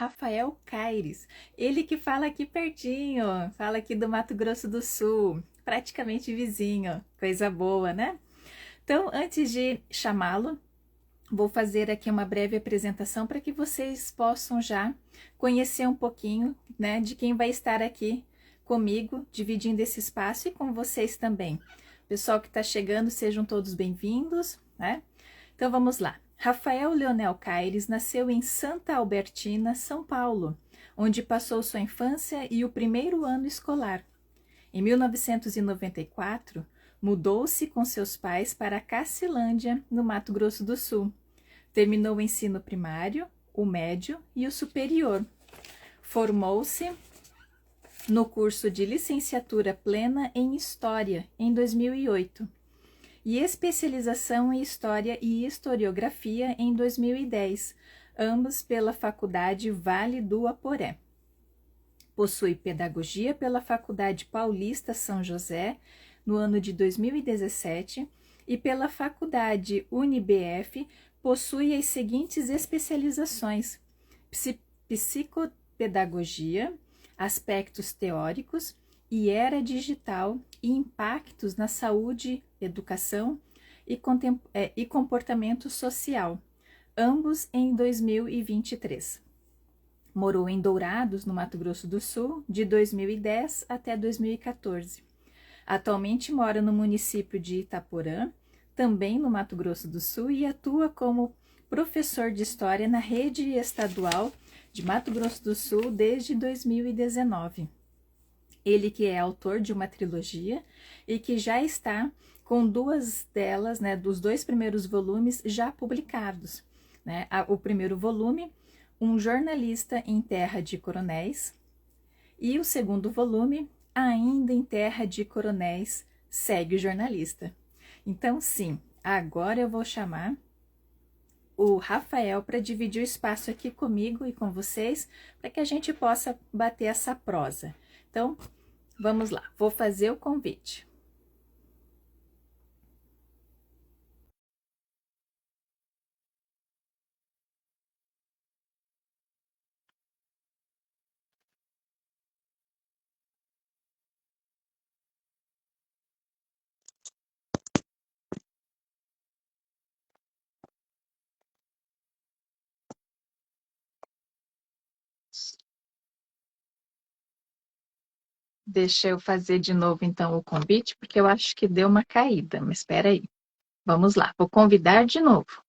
Rafael Caires. Ele que fala aqui pertinho, fala aqui do Mato Grosso do Sul, praticamente vizinho. Coisa boa, né? Então, antes de chamá-lo, vou fazer aqui uma breve apresentação para que vocês possam já conhecer um pouquinho, né, de quem vai estar aqui comigo, dividindo esse espaço e com vocês também. Pessoal que está chegando, sejam todos bem-vindos, né? Então vamos lá. Rafael Leonel Caires nasceu em Santa Albertina, São Paulo, onde passou sua infância e o primeiro ano escolar. Em 1994, mudou-se com seus pais para Cacilândia, no Mato Grosso do Sul. Terminou o ensino primário, o médio e o superior. Formou-se no curso de licenciatura plena em História, em 2008, e especialização em História e Historiografia em 2010, ambos pela Faculdade Vale do Aporé. Possui Pedagogia pela Faculdade Paulista São José, no ano de 2017, e pela Faculdade UniBF possui as seguintes especializações: Psicopedagogia, Aspectos Teóricos e Era Digital e Impactos na Saúde, Educação e Comportamento Social, ambos em 2023. Morou em Dourados, no Mato Grosso do Sul, de 2010 até 2014. Atualmente mora no município de Itaporã, também no Mato Grosso do Sul, e atua como professor de História na Rede Estadual de Mato Grosso do Sul desde 2019. Ele que é autor de uma trilogia e que já está com duas delas, né, dos dois primeiros volumes já publicados, né? O primeiro volume, Um Jornalista em Terra de Coronéis, e o segundo volume, Ainda em Terra de Coronéis, Segue o Jornalista. Então, sim, agora eu vou chamar o Rafael para dividir o espaço aqui comigo e com vocês, para que a gente possa bater essa prosa. Então, vamos lá, vou fazer o convite. Deixa eu fazer de novo, então, o convite, porque eu acho que deu uma caída, mas espera aí. Vamos lá, vou convidar de novo.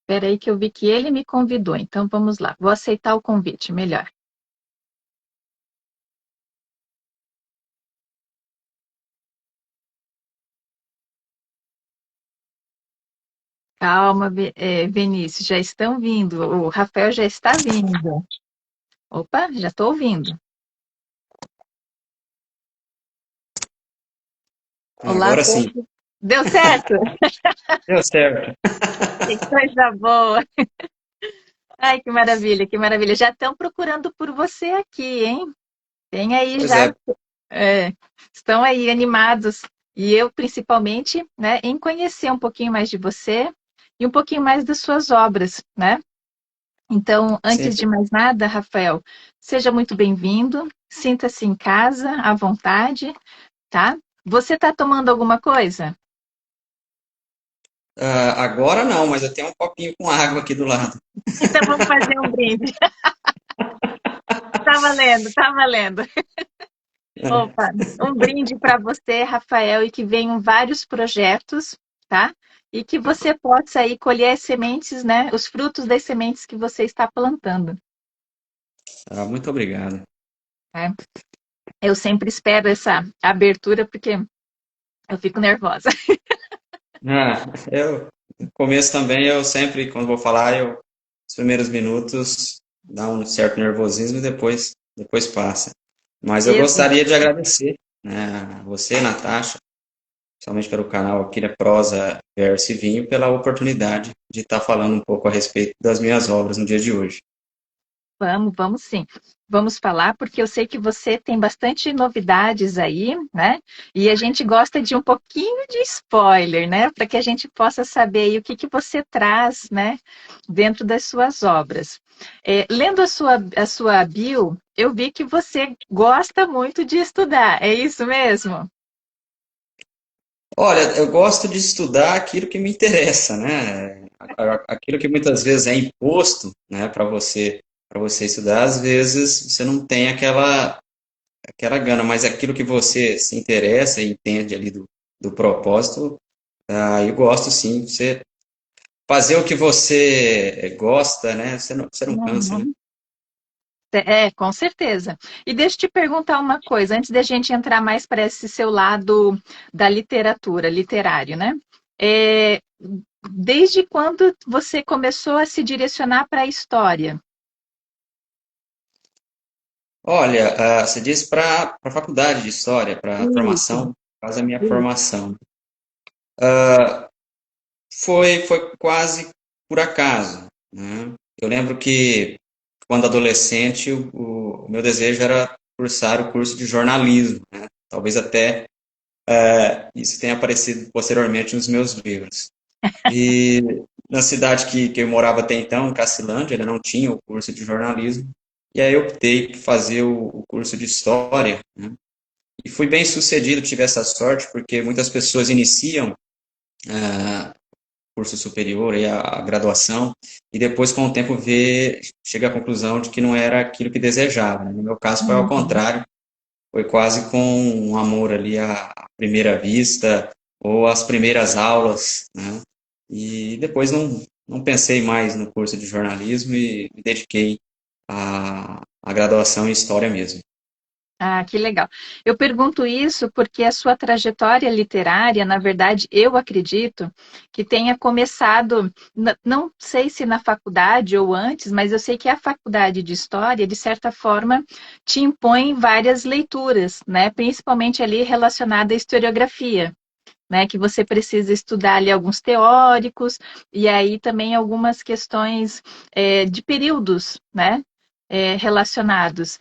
Espera aí que eu vi que ele me convidou, então vamos lá. Vou aceitar o convite, melhor. Calma, Vinícius, já estão vindo. O Rafael já está vindo. Opa, já estou ouvindo. Olá, Agora sim, povo. Deu certo? deu certo. Que coisa boa. Ai, que maravilha, que maravilha. Já estão procurando por você aqui, hein? Tem aí Pois já, é, é, estão aí animados. E eu, principalmente, né, em conhecer um pouquinho mais de você e um pouquinho mais das suas obras, né? Então, antes sempre. de mais nada, Rafael, seja muito bem-vindo, sinta-se em casa, à vontade, tá? Você está tomando alguma coisa? Agora não, mas eu tenho um copinho com água aqui do lado. Então vamos fazer um brinde. Tá valendo, tá valendo. É, Opa, um brinde para você, Rafael, e que venham vários projetos, tá? E que você possa aí colher as sementes, né? Os frutos das sementes que você está plantando, muito obrigado. né? Eu sempre espero essa abertura porque eu fico nervosa. Eu, no começo também, eu sempre, quando vou falar, os primeiros minutos dá um certo nervosismo e depois passa. Mas eu gostaria de agradecer, né, a você, Natasha, principalmente pelo canal Aquila Prosa, Verso e Vinho, pela oportunidade de estar falando um pouco a respeito das minhas obras no dia de hoje. Vamos sim. Vamos falar, porque eu sei que você tem bastante novidades aí, né? E a gente gosta de um pouquinho de spoiler, né? Para que a gente possa saber aí o que que você traz, né? Dentro das suas obras. Lendo a sua bio, eu vi que você gosta muito de estudar, é isso mesmo? Olha, eu gosto de estudar aquilo que me interessa, né? Aquilo que muitas vezes é imposto, né, para você estudar, às vezes você não tem aquela gana, mas aquilo que você se interessa e entende ali do propósito, eu gosto sim. Você fazer o que você gosta, né? Você não cansa, né? Uhum. Com certeza. E deixa eu te perguntar uma coisa, antes da gente entrar mais para esse seu lado da literatura, literário, né? É, desde quando você começou a se direcionar para a história? Olha, você disse para a faculdade de História, para a Isso, formação, faz a minha isso. formação. Foi quase por acaso, né? Eu lembro que, quando adolescente, o meu desejo era cursar o curso de jornalismo, né? Talvez até isso tenha aparecido posteriormente nos meus livros. E na cidade que eu morava até então, em Cacilândia, ele não tinha o curso de jornalismo, e aí eu optei por fazer o curso de História, né? E fui bem sucedido, tive essa sorte, porque muitas pessoas iniciam curso superior, e a graduação, e depois, com o tempo, chega à conclusão de que não era aquilo que desejava, né? No meu caso, foi ao Uhum. contrário, foi quase com um amor ali à primeira vista, ou às primeiras aulas, né? E depois não pensei mais no curso de jornalismo e me dediquei à graduação em História mesmo. Ah, que legal. Eu pergunto isso porque a sua trajetória literária, na verdade, eu acredito que tenha começado, não sei se na faculdade ou antes, mas eu sei que a faculdade de História, de certa forma, te impõe várias leituras, né? Principalmente ali relacionada à historiografia. Né, que você precisa estudar ali alguns teóricos e aí também algumas questões de períodos, né, relacionados.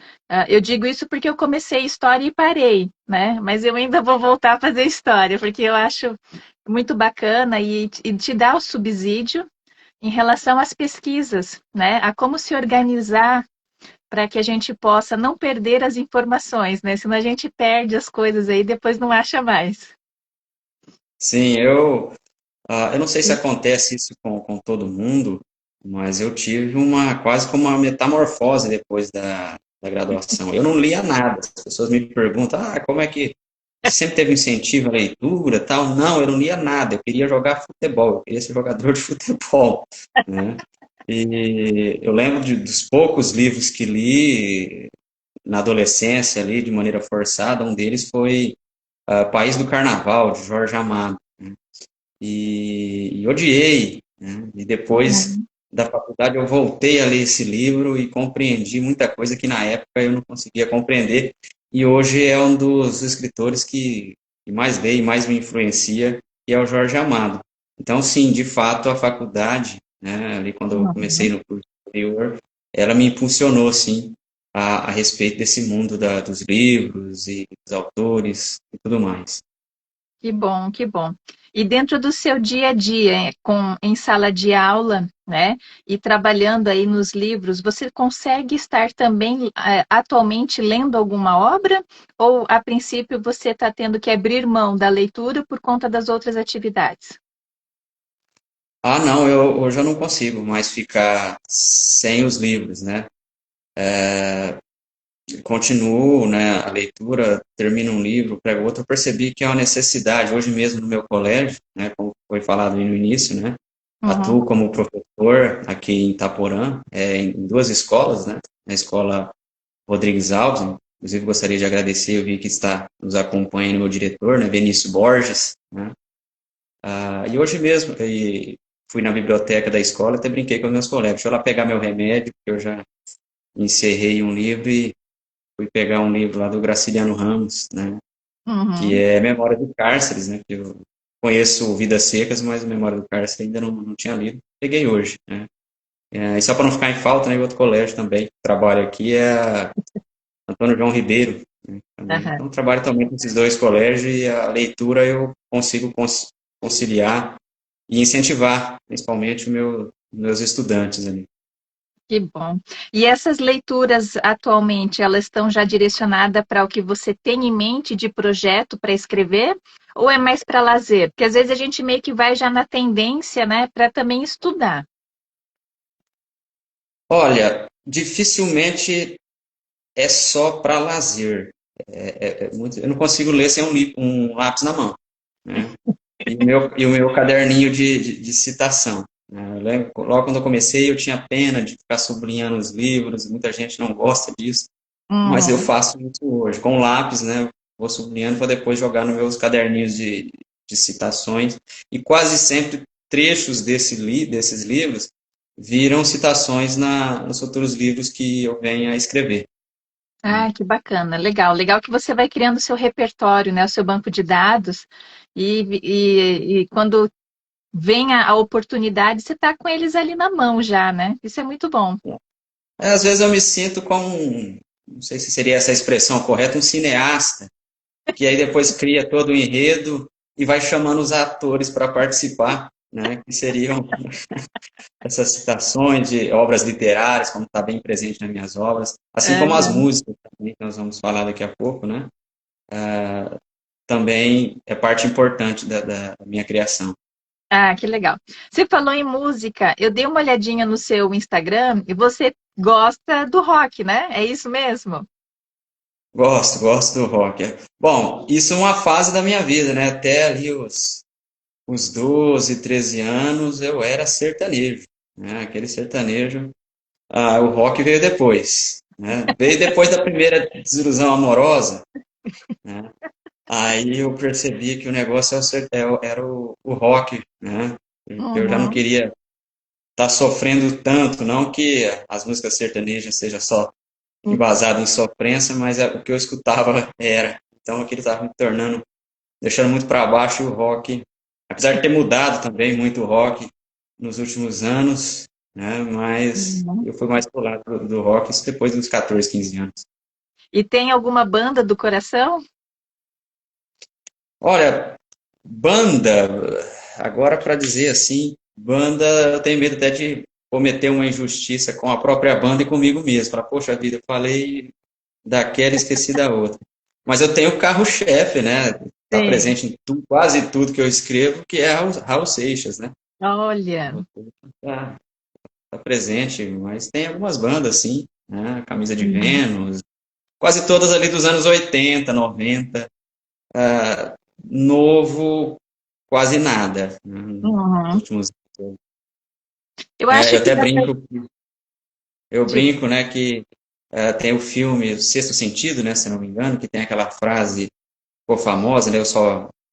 Eu digo isso porque eu comecei história e parei, né, mas eu ainda vou voltar a fazer história, porque eu acho muito bacana e te dá o subsídio em relação às pesquisas, né, a como se organizar para que a gente possa não perder as informações, né, senão a gente perde as coisas aí e depois não acha mais. Sim, eu não sei se acontece isso com todo mundo, mas eu tive quase como uma metamorfose depois da graduação. Eu não lia nada. As pessoas me perguntam, como é que você sempre teve incentivo à leitura, tal? Não, eu não lia nada. Eu queria jogar futebol, eu queria ser jogador de futebol, né? E eu lembro dos poucos livros que li na adolescência ali, de maneira forçada. Um deles foi País do Carnaval, de Jorge Amado, né? E odiei, né? E depois Uhum. da faculdade eu voltei a ler esse livro e compreendi muita coisa que na época eu não conseguia compreender. E hoje é um dos escritores que mais leio e mais me influencia, que é o Jorge Amado. Então, sim, de fato, a faculdade, né, ali quando eu comecei Uhum. no curso superior, ela me impulsionou, sim, a respeito desse mundo dos livros e dos autores e tudo mais. Que bom, que bom. E dentro do seu dia a dia, em sala de aula, né, e trabalhando aí nos livros, você consegue estar também atualmente lendo alguma obra? Ou, a princípio, você está tendo que abrir mão da leitura por conta das outras atividades? Não, eu já não consigo mais ficar sem os livros, né? Continuo, né, a leitura, termino um livro, pego outro. Eu percebi que é uma necessidade. Hoje mesmo no meu colégio, né, como foi falado no início, né, Uhum. atuo como professor aqui em Itaporã, em duas escolas, né? Na escola Rodrigues Alves, inclusive gostaria de agradecer, eu vi que está nos acompanhando meu diretor, né, Benício Borges, né? E hoje mesmo fui na biblioteca da escola, até brinquei com os meus colegas. Deixa eu lá pegar meu remédio, porque eu já encerrei um livro e fui pegar um livro lá do Graciliano Ramos, né? Que Uhum. é Memória do Cárceres, né? Que eu conheço Vidas Secas, mas Memória do Cárcere ainda não tinha lido. Peguei hoje, né? E só para não ficar em falta, né, outro colégio também, que trabalho aqui é Antônio João Ribeiro, né, também. Aham. Então, trabalho também com esses dois colégios e a leitura eu consigo conciliar e incentivar, principalmente, meus estudantes ali. Que bom. E essas leituras atualmente, elas estão já direcionadas para o que você tem em mente de projeto para escrever? Ou é mais para lazer? Porque às vezes a gente meio que vai já na tendência, né, para também estudar. Olha, dificilmente é só para lazer. Eu não consigo ler sem um lápis na mão, né? E o meu caderninho de citação, né? Eu lembro, logo quando eu comecei, eu tinha pena de ficar sublinhando os livros, muita gente não gosta disso, mas eu Uhum. faço isso hoje. Com lápis, né? Vou sublinhando para depois jogar nos meus caderninhos de citações. E quase sempre trechos desses livros viram citações nos futuros livros que eu venha a escrever, né? Ah, que bacana, legal. Legal que você vai criando o seu repertório, né, o seu banco de dados, e quando vem a oportunidade, você está com eles ali na mão já, né? Isso é muito bom. Às vezes eu me sinto como não sei se seria essa expressão correta, um cineasta, que aí depois cria todo o enredo e vai chamando os atores para participar, né? Que seriam essas citações de obras literárias, como está bem presente nas minhas obras, assim como as Aham. músicas, também, que nós vamos falar daqui a pouco, né? Também é parte importante da minha criação. Ah, que legal. Você falou em música, eu dei uma olhadinha no seu Instagram e você gosta do rock, né? É isso mesmo? Gosto do rock. Bom, isso é uma fase da minha vida, né? Até ali os 12, 13 anos eu era sertanejo, né? Aquele sertanejo. O rock veio depois, né? Veio depois da primeira desilusão amorosa, né? Aí eu percebi que o negócio era o rock, né? Eu já não Uhum. queria estar sofrendo tanto, não que as músicas sertanejas sejam só embasadas em sofrência, mas o que eu escutava era. Então aquilo estava me tornando, deixando muito para baixo o rock, apesar de ter mudado também muito o rock nos últimos anos, né? Mas Uhum. eu fui mais pro lado do rock isso depois dos 14, 15 anos. E tem alguma banda do coração? Olha, banda, agora para dizer assim, banda, eu tenho medo até de cometer uma injustiça com a própria banda e comigo mesmo. Falar, poxa vida, eu falei daquela e esqueci da outra. Mas eu tenho o carro-chefe, né? Está Sim. presente em quase tudo que eu escrevo, que é Raul Seixas, né? Olha. Tá, tá presente, mas tem algumas bandas, sim, né? Camisa de Uhum. Vênus, quase todas ali dos anos 80, 90. Novo, quase nada, né? Nos Uhum. últimos Eu eu acho que até dá pra... Diga. brinco, né, que tem o filme O Sexto Sentido, né, se não me engano, que tem aquela frase ficou famosa, né,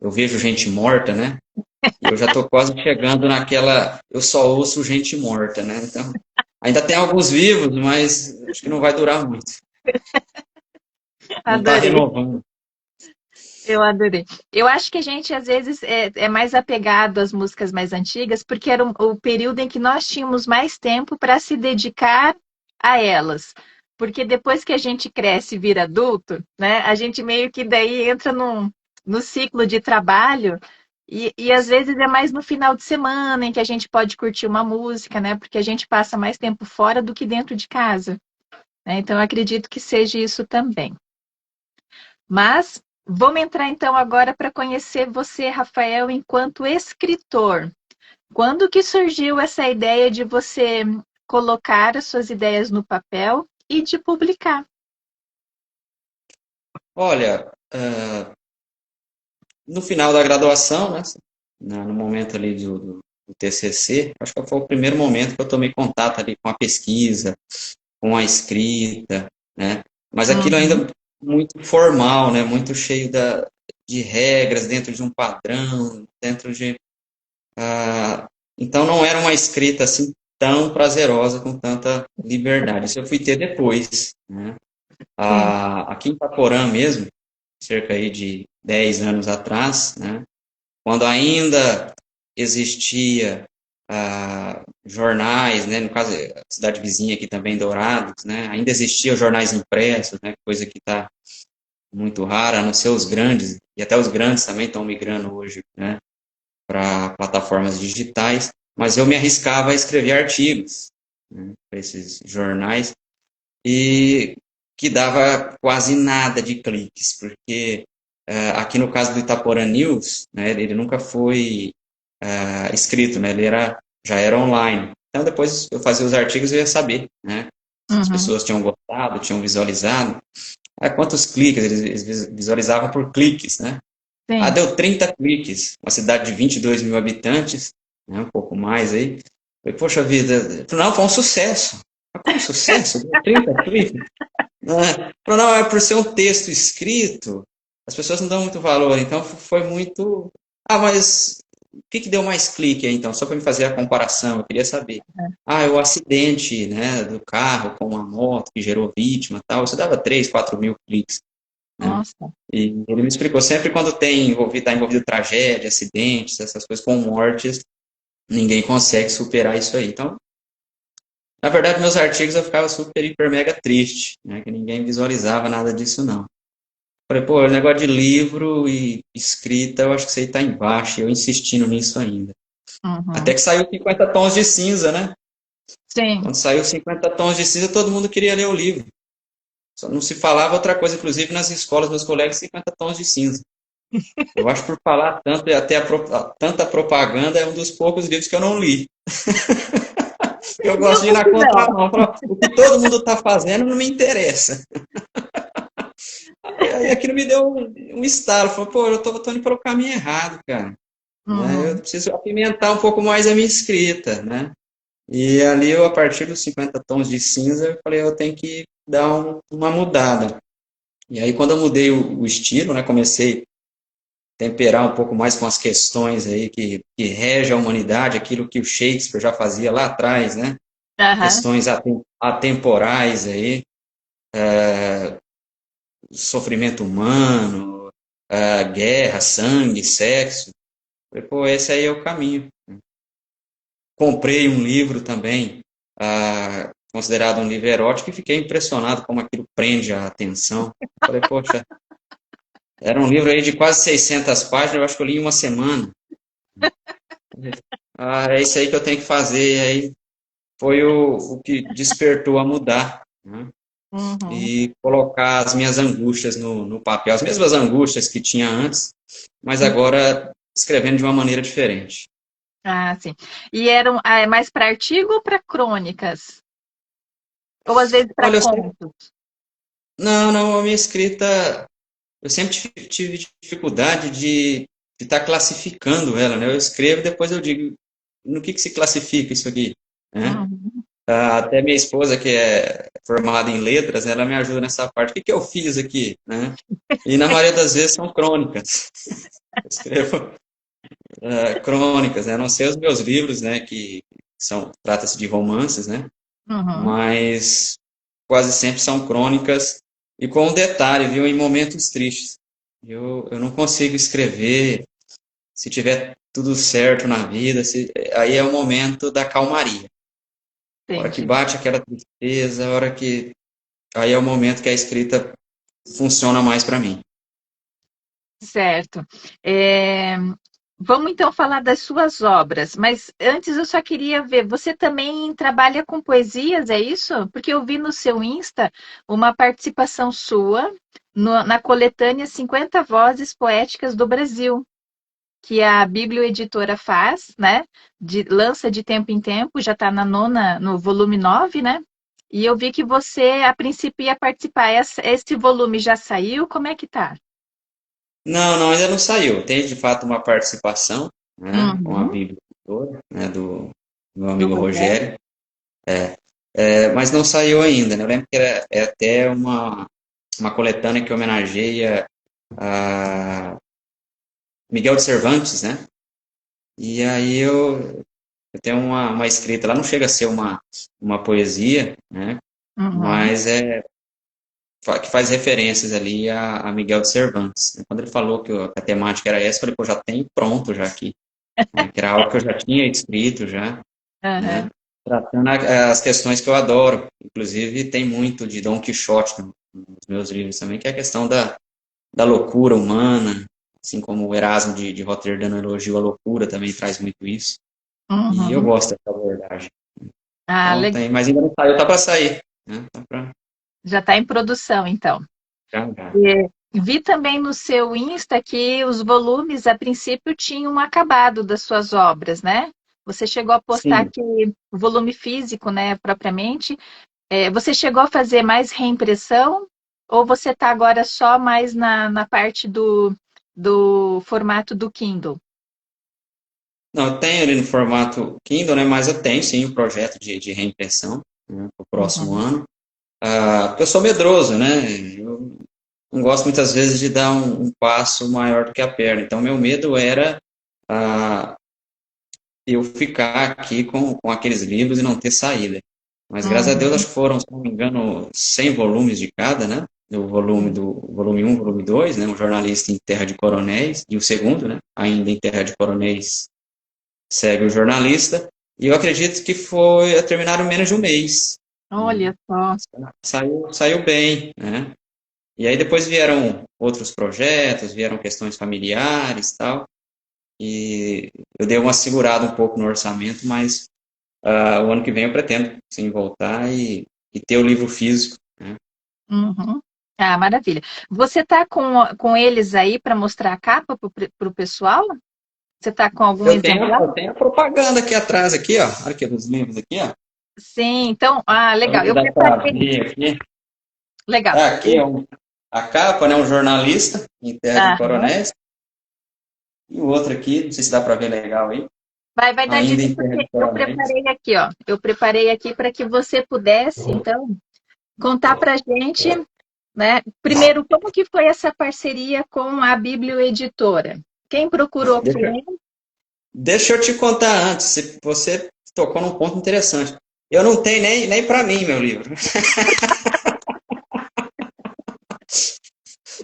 eu vejo gente morta, né, e eu já estou quase chegando naquela, eu só ouço gente morta, né, então ainda tem alguns vivos, mas acho que não vai durar muito, não está Adorei. renovando. Eu adorei. Eu acho que a gente, às vezes, é mais apegado às músicas mais antigas, porque era o período em que nós tínhamos mais tempo para se dedicar a elas. Porque depois que a gente cresce e vira adulto, né, a gente meio que daí entra no ciclo de trabalho, e às vezes é mais no final de semana em que a gente pode curtir uma música, né, porque a gente passa mais tempo fora do que dentro de casa, né? Então, eu acredito que seja isso também. Mas vamos entrar então agora para conhecer você, Rafael, enquanto escritor. Quando que surgiu essa ideia de você colocar as suas ideias no papel e de publicar? Olha, no final da graduação, né, no momento ali do TCC, acho que foi o primeiro momento que eu tomei contato ali com a pesquisa, com a escrita, né? Mas aquilo Uhum, ainda muito formal, né? Muito cheio de regras, dentro de um padrão, dentro de... Então não era uma escrita assim tão prazerosa, com tanta liberdade. Isso eu fui ter depois, né? sim. Aqui em Itaporã mesmo, cerca aí de 10 anos atrás, né? Quando ainda existia jornais, né? No caso, a cidade vizinha aqui também, Dourados, né? Ainda existiam jornais impressos, né? Coisa que está muito rara, a não ser os grandes, e até os grandes também estão migrando hoje, né? Para plataformas digitais, mas eu me arriscava a escrever artigos, né, para esses jornais, e que dava quase nada de cliques, porque aqui no caso do Itaporã News, né, ele nunca foi escrito, né, já era online. Então depois eu fazia os artigos e eu ia saber, né, se as Uhum. pessoas tinham gostado, tinham visualizado. Quantos cliques, eles visualizavam por cliques, né? Sim. Deu 30 cliques, uma cidade de 22 mil habitantes, né, um pouco mais aí. Falei, poxa vida, não, foi um sucesso. Mas como sucesso? Deu 30 cliques? Falei, não, é por ser um texto escrito, as pessoas não dão muito valor, então foi muito... mas o que deu mais clique aí, então? Só para me fazer a comparação, eu queria saber. É o acidente, né, do carro com uma moto que gerou vítima e tal, isso dava 3, 4 mil cliques, né? Nossa. E ele me explicou, sempre quando tá envolvido tragédia, acidentes, essas coisas com mortes, ninguém consegue superar isso aí. Então, na verdade, meus artigos eu ficava super, hiper, mega triste, né? Que ninguém visualizava nada disso, não. Falei, pô, o negócio de livro e escrita, eu acho que isso aí tá embaixo, e eu insistindo nisso ainda. Até Uhum. que saiu 50 tons de cinza, né? Sim. Quando saiu 50 tons de cinza, todo mundo queria ler o livro. Só não se falava outra coisa, inclusive nas escolas, meus colegas, 50 tons de cinza. Eu acho que por falar tanto e até tanta propaganda é um dos poucos livros que eu não li. Eu Meu gosto de ir na não. contramão. O que todo mundo está fazendo não me interessa. Aí aquilo me deu um estalo. Falei, pô, eu tô indo para o caminho errado, cara. Né? Eu Uhum. preciso apimentar um pouco mais a minha escrita, né? E ali, a partir dos 50 tons de cinza, eu falei, eu tenho que dar uma mudada. E aí, quando eu mudei o estilo, né, comecei temperar um pouco mais com as questões aí que regem a humanidade, aquilo que o Shakespeare já fazia lá atrás, né? Aham. Questões atemporais aí, sofrimento humano, guerra, sangue, sexo. Falei, pô, esse aí é o caminho. Comprei um livro também, considerado um livro erótico, e fiquei impressionado como aquilo prende a atenção. Falei, poxa, era um livro aí de quase 600 páginas, eu acho que eu li em uma semana. É isso aí que eu tenho que fazer. Aí foi o que despertou a mudar, né? Uhum. E colocar as minhas angústias no papel, as mesmas angústias que tinha antes, mas agora escrevendo de uma maneira diferente. Ah, sim. E eram mais para artigo ou para crônicas? Ou às vezes para Olha, contos? não, a minha escrita, eu sempre tive dificuldade de estar classificando ela, né? Eu escrevo e depois eu digo, no que se classifica isso aqui, né? Uhum. Até minha esposa, que é formada em letras, ela me ajuda nessa parte. O que eu fiz aqui, né? E na maioria das vezes são crônicas. Eu escrevo crônicas, né? A não ser os meus livros, né? Que trata-se de romances, né? Uhum. Mas quase sempre são crônicas e com um detalhe, viu? Em momentos tristes. Eu não consigo escrever se tiver tudo certo na vida, aí é o momento da calmaria. A hora que Entendi. bate aquela tristeza, a hora que aí é o momento que a escrita funciona mais para mim. Certo. É, vamos então falar das suas obras, mas antes eu só queria ver, você também trabalha com poesias, é isso? Porque eu vi no seu Insta uma participação sua na coletânea 50 Vozes Poéticas do Brasil, que a Biblioeditora faz, né? Lança de tempo em tempo, já está no volume 9, né? E eu vi que você, a princípio, ia participar. Esse volume já saiu? Como é que tá? Não, ainda não saiu. Tem de fato uma participação, né, com a Uhum. Bíblia, né, do meu Do amigo Rogério? Rogério, mas não saiu ainda, né? Eu lembro que é até uma coletânea que homenageia a Miguel de Cervantes, né? E aí eu tenho uma escrita, lá não chega a ser uma poesia, né? Uhum. Mas que faz referências ali a Miguel de Cervantes. Quando ele falou que a temática era essa, eu falei, pô, já tem pronto já aqui. né, que era algo que eu já tinha escrito já, Aham. né, tratando as questões que eu adoro. Inclusive, tem muito de Dom Quixote nos meus livros também, que é a questão da loucura humana, assim como o Erasmo de Roterdã no Elogio à Loucura também traz muito isso. E eu Uhum. gosto dessa abordagem. Ah, Então legal. tem, mas ainda não saiu, tá para sair, né? Tá pra, Já está em produção, então. já. E vi também no seu Insta que os volumes, a princípio, tinham acabado das suas obras, né? Você chegou a postar Sim. que o volume físico, né, propriamente, você chegou a fazer mais reimpressão ou você está agora só mais na parte do formato do Kindle? Não, eu tenho ele no formato Kindle, né? Mas eu tenho sim o projeto de reimpressão, né, para o próximo Uhum. ano. Eu sou medroso, né? Eu não gosto muitas vezes de dar um passo maior do que a perna. Então, meu medo era ah, eu ficar aqui com aqueles livros e não ter saída. Mas graças a Deus, Uhum. acho que foram, se não me engano, 100 volumes de cada, né? Do volume um, volume 2, né? Um jornalista em Terra de Coronéis, e o segundo, né? Ainda em Terra de Coronéis, segue o jornalista. E eu acredito que foi terminaram em menos de um mês, né? Olha só. Saiu bem, né? E aí depois vieram outros projetos, vieram questões familiares, tal. E eu dei uma segurada um pouco no orçamento, mas o ano que vem eu pretendo sim voltar e ter o livro físico, né? Uhum. Ah, maravilha. Você tá com eles aí para mostrar a capa para o pessoal? Você tá com algum exemplar? Eu tenho a propaganda aqui atrás, aqui, ó. Olha aqui dos livros aqui, ó. Sim, então, Vamos legal. ver se Eu dá para preparei. ver aqui. Legal. Tá aqui, ó, a capa, né? Um jornalista em Terra de Aham. Coronéis. E o outro aqui, não sei se dá para ver legal aí. Vai dar de Ainda ver em Terra porque de eu Coronéis. preparei aqui, ó. Eu preparei aqui para que você pudesse, então, contar para a gente, né? Primeiro, como que foi essa parceria com a Biblioeditora? Quem procurou Deixa, quem? deixa eu te contar antes, se você tocou num ponto interessante. Eu não tenho nem para mim meu livro.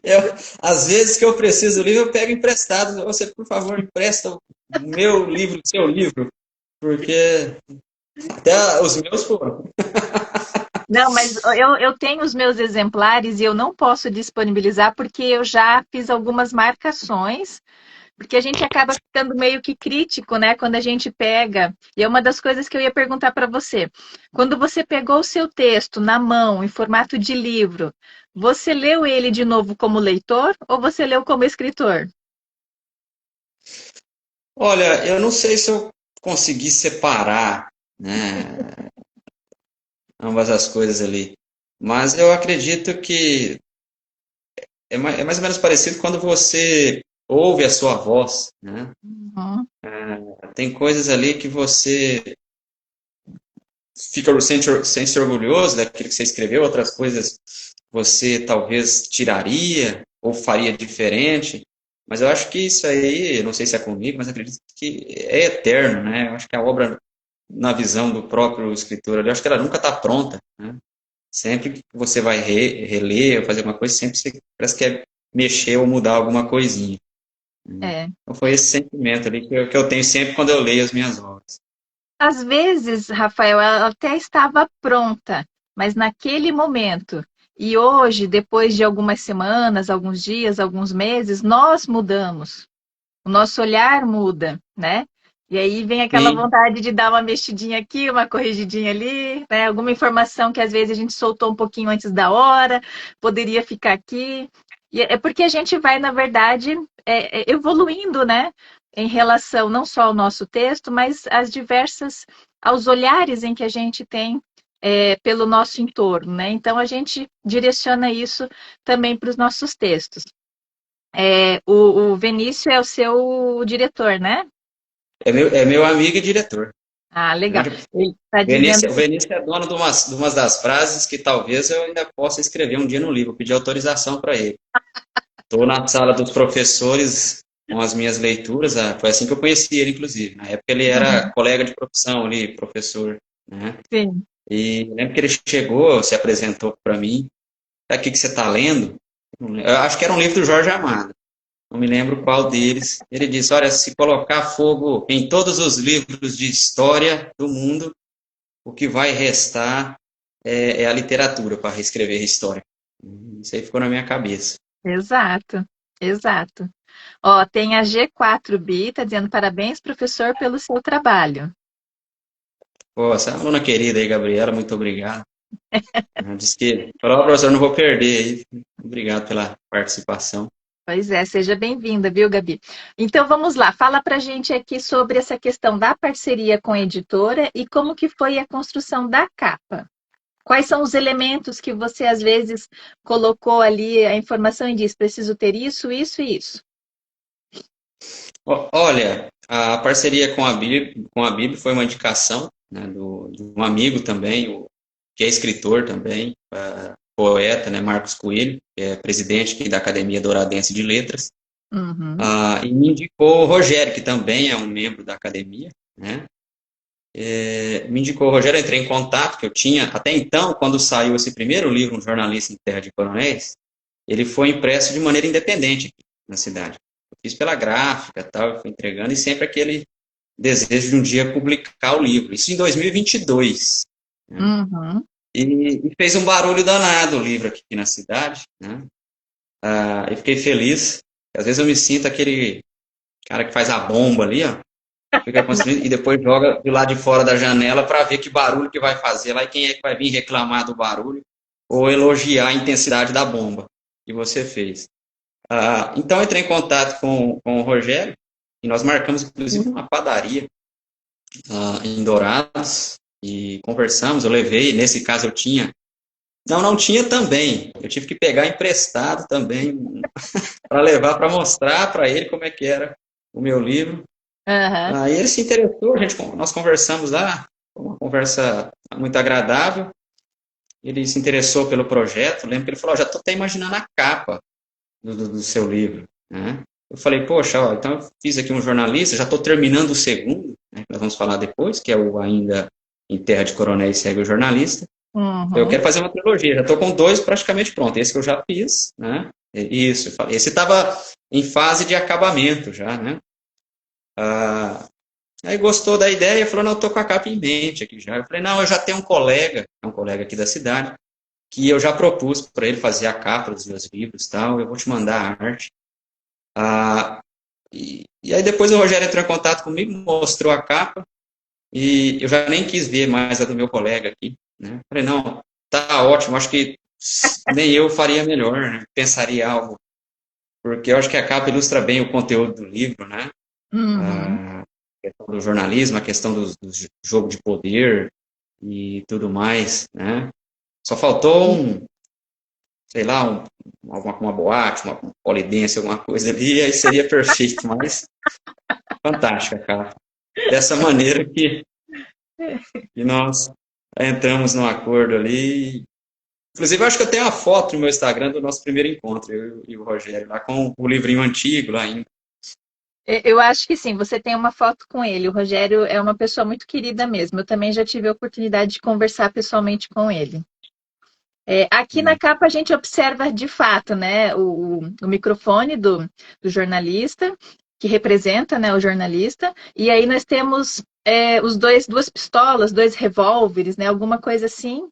Eu, às vezes que eu preciso do livro, eu pego emprestado. Você, por favor, empresta o meu livro, o seu livro, porque até os meus foram. Não, mas eu tenho os meus exemplares e eu não posso disponibilizar porque eu já fiz algumas marcações, porque a gente acaba ficando meio que crítico, né, quando a gente pega. E é uma das coisas que eu ia perguntar para você. Quando você pegou o seu texto na mão, em formato de livro, você leu ele de novo como leitor ou você leu como escritor? Olha, eu não sei se eu consegui separar, né, ambas as coisas ali, mas eu acredito que é mais ou menos parecido quando você ouve a sua voz, né? Uhum. Tem coisas ali que você fica sente orgulhoso daquilo que você escreveu, outras coisas você talvez tiraria ou faria diferente. Mas eu acho que isso aí, não sei se é comigo, mas acredito que é eterno, né? Eu acho que a obra, na visão do próprio escritor ali, eu acho que ela nunca está pronta, né? Sempre que você vai reler ou fazer alguma coisa, sempre você parece que é mexer ou mudar alguma coisinha, né? É. Então foi esse sentimento ali que eu tenho sempre quando eu leio as minhas obras. Às vezes, Rafael, ela até estava pronta, mas naquele momento. E hoje, depois de algumas semanas, alguns dias, alguns meses, nós mudamos. O nosso olhar muda, né? E aí vem aquela Sim, vontade de dar uma mexidinha aqui, uma corrigidinha ali, né? Alguma informação que às vezes a gente soltou um pouquinho antes da hora, poderia ficar aqui. E é porque a gente vai, na verdade, evoluindo, né? Em relação não só ao nosso texto, mas aos olhares em que a gente tem pelo nosso entorno, né? Então a gente direciona isso também para os nossos textos. O Vinícius é o seu diretor, né? é meu amigo e diretor. Ah, legal. Grande. Ele está dizendo O que Vinícius é dono de umas das frases que talvez eu ainda possa escrever um dia no livro, pedir autorização para ele. Estou na sala dos professores com as minhas leituras, foi assim que eu conheci ele, inclusive. Na época ele era uhum, colega de profissão ali, professor, né? sim. E eu lembro que ele chegou, se apresentou para mim, é aqui que você está lendo? Eu acho que era um livro do Jorge Amado. não me lembro qual deles. Ele disse: olha, se colocar fogo em todos os livros de história do mundo, o que vai restar é a literatura para reescrever a história. Isso aí ficou na minha cabeça. Exato, exato. Ó, tem a G4B, tá dizendo parabéns, professor, pelo seu trabalho. Pô, essa aluna querida aí, Gabriela, muito obrigado. Ela disse que, falou, "Ó, professor, não vou perder aí. Obrigado pela participação. Pois é, seja bem-vinda, viu, Gabi? Então vamos lá, fala pra gente aqui sobre essa questão da parceria com a editora e como que foi a construção da capa. Quais são os elementos que você às vezes colocou ali a informação e diz, preciso ter isso, isso e isso. Olha, a parceria com a Bíblia foi uma indicação, né, de um amigo também, que é escritor também, poeta, né, Marcos Coelho, que é presidente aqui da Academia Douradense de Letras. Uhum, E me indicou o Rogério, que também é um membro da academia, né? Me indicou o Rogério, eu entrei em contato, que eu tinha, até então, quando saiu esse primeiro livro, Um Jornalista em Terra de Coronéis, ele foi impresso de maneira independente aqui na cidade. Eu fiz pela gráfica, tal, eu fui entregando, e sempre aquele desejo de um dia publicar o livro. Isso em 2022. Né? uhum. E fez um barulho danado o livro aqui na cidade. Né? Eu fiquei feliz. Às vezes eu me sinto aquele cara que faz a bomba ali, ó, fica construindo e depois joga do lado de fora da janela para ver que barulho que vai fazer lá e quem é que vai vir reclamar do barulho ou elogiar a intensidade da bomba que você fez. Então eu entrei em contato com o Rogério e nós marcamos inclusive uma padaria em Dourados e conversamos. Eu levei, nesse caso eu tinha. Não tinha também. Eu tive que pegar emprestado também para levar para mostrar para ele como é que era o meu livro. Aham. Aí ele se interessou, nós conversamos lá, foi uma conversa muito agradável. Ele se interessou pelo projeto. Lembro que ele falou: já estou até imaginando a capa do seu livro. Né? Eu falei: poxa, ó, então eu fiz aqui um jornalista, já estou terminando o segundo, né, que nós vamos falar depois, que é o Ainda em Terra de Coronéis Segue o Jornalista. Eu Uhum. quero fazer uma trilogia, já estou com dois praticamente prontos. Esse que eu já fiz, né? Isso, esse estava em fase de acabamento já, né? Aí gostou da ideia, falou: não, eu tô com a capa em mente aqui já. Eu falei: não, eu já tenho um colega aqui da cidade, que eu já propus para ele fazer a capa dos meus livros e tal, eu vou te mandar a arte. E aí depois o Rogério entrou em contato comigo, mostrou a capa, e eu já nem quis ver mais a do meu colega aqui, né? Falei: não, tá ótimo, acho que nem eu faria melhor, né? Pensaria algo, porque eu acho que a capa ilustra bem o conteúdo do livro, né? Uhum. A questão do jornalismo, a questão do jogo de poder e tudo mais, né? Só faltou sei lá, uma boate, uma polidense, alguma coisa ali, e aí seria perfeito, mas fantástica, cara. Dessa maneira que nós entramos num acordo ali. Inclusive, eu acho que eu tenho uma foto no meu Instagram do nosso primeiro encontro, eu e o Rogério, lá com o livrinho antigo lá ainda. Eu acho que sim, você tem uma foto com ele. O Rogério é uma pessoa muito querida mesmo. Eu também já tive a oportunidade de conversar pessoalmente com ele. Aqui na capa a gente observa de fato, né, o microfone do jornalista, que representa, né, o jornalista, e aí nós temos duas pistolas, dois revólveres, né, alguma coisa assim,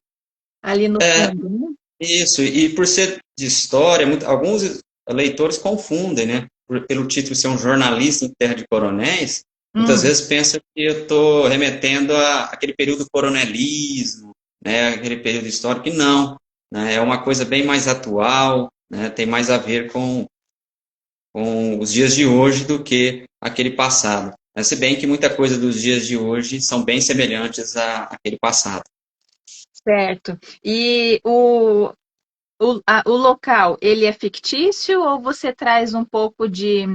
ali no fundo, né? Isso, e por ser de história, alguns leitores confundem, né? Pelo título ser um jornalista em Terra de Coronéis, muitas Hum, vezes pensam que eu estou remetendo àquele período do coronelismo, né? Aquele período histórico, e não, né? É uma coisa bem mais atual, né? Tem mais a ver com os dias de hoje do que aquele passado. Se bem que muita coisa dos dias de hoje são bem semelhantes àquele passado. certo. E o local, ele é fictício ou você traz um pouco de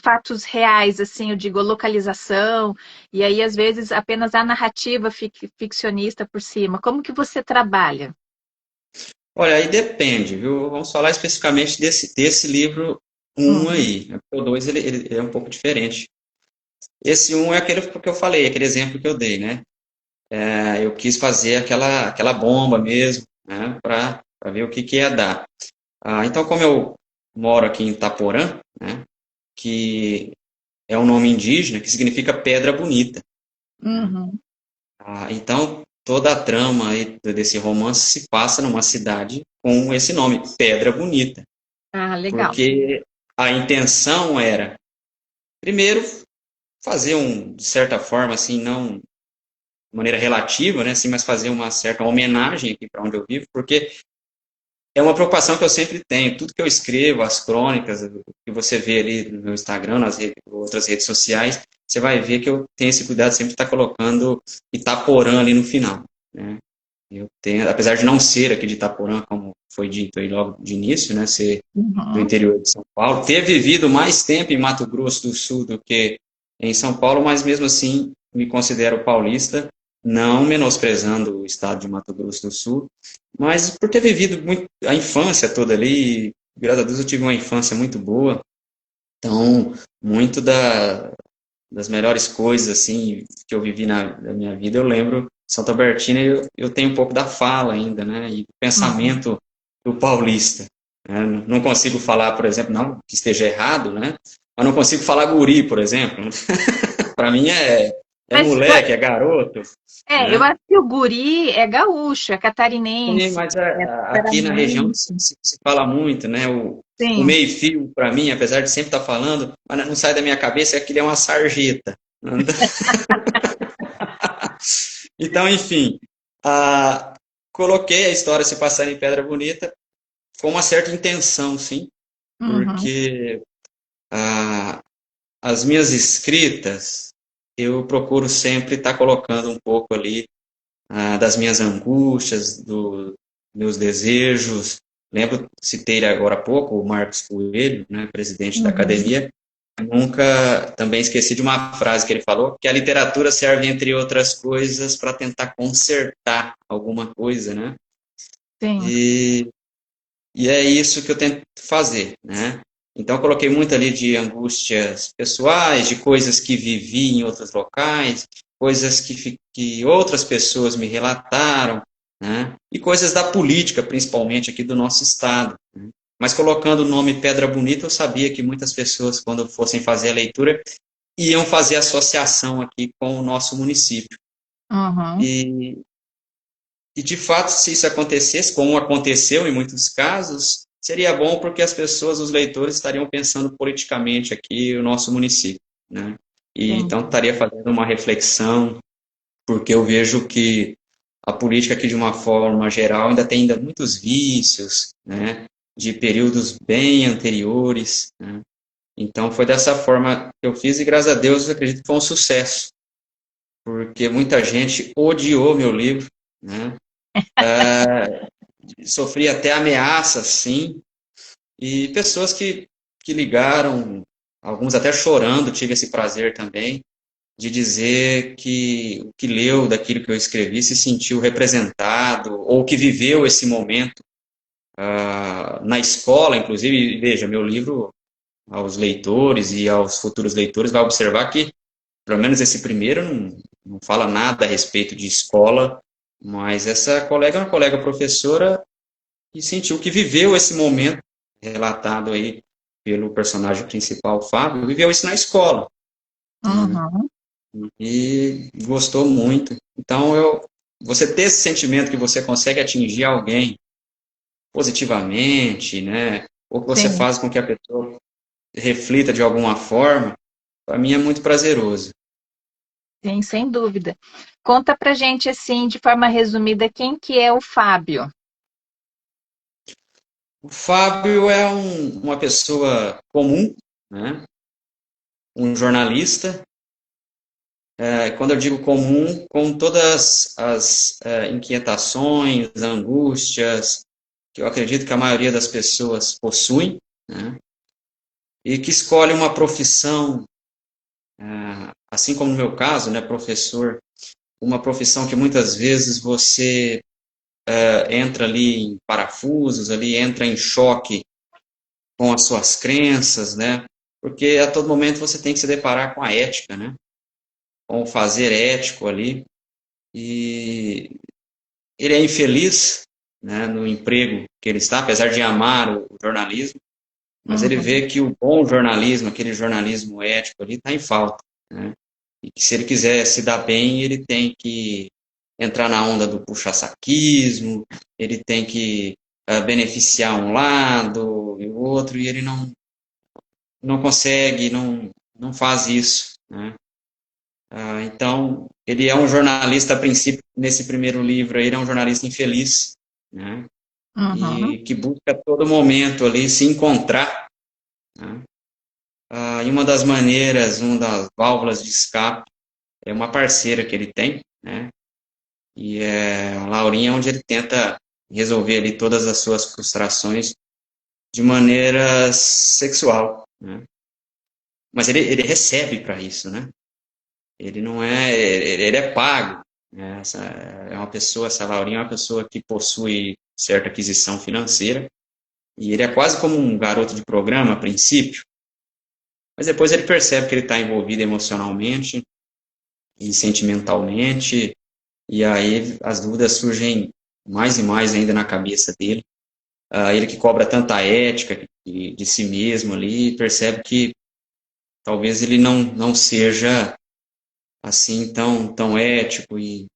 fatos reais, assim, eu digo, localização, e aí às vezes apenas a narrativa ficcionista por cima. Como que você trabalha? Olha, aí depende, viu? Vamos falar especificamente desse livro um Uhum. aí, né? Porque o 2 ele é um pouco diferente. Esse um é aquele que eu falei, aquele exemplo que eu dei, né? Eu quis fazer aquela bomba mesmo, né? Para ver o que ia dar. Então, como eu moro aqui em Itaporã, né, que é um nome indígena que significa pedra bonita, né? Uhum. Então, toda a trama aí desse romance se passa numa cidade com esse nome, Pedra Bonita, Ah, legal. porque a intenção era, primeiro, fazer de certa forma, assim, não de maneira relativa, né, assim, mas fazer uma certa homenagem aqui para onde eu vivo, porque é uma preocupação que eu sempre tenho. Tudo que eu escrevo, as crônicas, o que você vê ali no meu Instagram, outras redes sociais, você vai ver que eu tenho esse cuidado sempre de estar colocando Itaporã ali no final, né? Eu tenho, apesar de não ser aqui de Itaporã, como foi dito aí logo de início, né, ser do Uhum. interior de São Paulo, ter vivido mais tempo em Mato Grosso do Sul do que em São Paulo, mas mesmo assim me considero paulista, não menosprezando o estado de Mato Grosso do Sul, mas por ter vivido muito, a infância toda ali, graças a Deus eu tive uma infância muito boa, então muito das melhores coisas assim que eu vivi na minha vida, eu lembro Santa Albertina, eu tenho um pouco da fala ainda, né, e do Uhum. pensamento do paulista, né? Não consigo falar, por exemplo, não que esteja errado, né, mas não consigo falar guri, por exemplo. Para mim é Mas moleque, é garoto, eu né? acho que o guri é gaúcho, é Sim, catarinense, mas é aqui na região paranaense. se fala muito, né? O Sim. meio-fio, para mim, apesar de sempre estar falando, mas não sai da minha cabeça é que ele é uma sarjeta. Então, enfim, coloquei a história se passar em Pedra Bonita com uma certa intenção, sim, Uhum. porque ah, as minhas escritas eu procuro sempre estar colocando um pouco ali das minhas angústias, dos meus desejos. Lembro, citei agora há pouco o Marcos Coelho, né, presidente da Uhum. academia. Nunca também esqueci de uma frase que ele falou, que a literatura serve, entre outras coisas, para tentar consertar alguma coisa, né? Sim. E, e é isso que eu tento fazer, né? Então, eu coloquei muito ali de angústias pessoais, de coisas que vivi em outros locais, coisas que outras pessoas me relataram, né? E coisas da política, principalmente aqui do nosso estado, né? Mas colocando o nome Pedra Bonita, eu sabia que muitas pessoas, quando fossem fazer a leitura, iam fazer associação aqui com o nosso município. Uhum. E, e de fato, se isso acontecesse, como aconteceu em muitos casos, seria bom porque as pessoas, os leitores, estariam pensando politicamente aqui o nosso município, né? E Sim. então estaria fazendo uma reflexão, porque eu vejo que a política aqui, de uma forma geral, ainda muitos vícios, né? De períodos bem anteriores, né? Então foi dessa forma que eu fiz e graças a Deus eu acredito que foi um sucesso, porque muita gente odiou meu livro, né? Sofri até ameaças, sim, e pessoas que ligaram, alguns até chorando, tive esse prazer também, de dizer que o que leu daquilo que eu escrevi se sentiu representado, ou que viveu esse momento na escola, inclusive, e veja, meu livro, aos leitores e aos futuros leitores, vai observar que, pelo menos esse primeiro, não fala nada a respeito de escola, mas essa colega é uma colega professora e sentiu que viveu esse momento relatado aí pelo personagem principal, Fábio, viveu isso na escola, né? Uhum. E gostou muito. Então, você ter esse sentimento que você consegue atingir alguém positivamente, né? Ou que você Sim. faz com que a pessoa reflita de alguma forma, para mim é muito prazeroso. Sim, sem dúvida. Conta pra gente assim, de forma resumida, quem que é o Fábio? O Fábio é uma pessoa comum, né? Um jornalista. Quando eu digo comum, com todas as inquietações, angústias, que eu acredito que a maioria das pessoas possuem, né? E que escolhe uma profissão, assim como no meu caso, né, professor, uma profissão que muitas vezes você entra ali em parafusos, ali entra em choque com as suas crenças, né? Porque a todo momento você tem que se deparar com a ética, né? Com o fazer ético ali. E ele é infeliz, né, no emprego que ele está, apesar de amar o jornalismo, Mas ele Uhum. vê que o bom jornalismo, aquele jornalismo ético ali, está em falta, né? E que se ele quiser se dar bem, ele tem que entrar na onda do puxa-saquismo, ele tem que beneficiar um lado e o outro, e ele não consegue, não faz isso, né? Então, ele é um jornalista, a princípio, nesse primeiro livro, ele é um jornalista infeliz, né? Uhum. E que busca a todo momento ali se encontrar, né? E uma das maneiras, uma das válvulas de escape é uma parceira que ele tem, né? E é a Laurinha, onde ele tenta resolver ali todas as suas frustrações de maneira sexual, né? Mas ele recebe para isso, né? Ele não é, ele é pago, né? É uma pessoa, essa Laurinha é uma pessoa que possui certa aquisição financeira e ele é quase como um garoto de programa a princípio, mas depois ele percebe que ele está envolvido emocionalmente e sentimentalmente, e aí as dúvidas surgem mais e mais ainda na cabeça dele. Ele que cobra tanta ética de si mesmo ali, percebe que talvez ele não seja assim tão ético e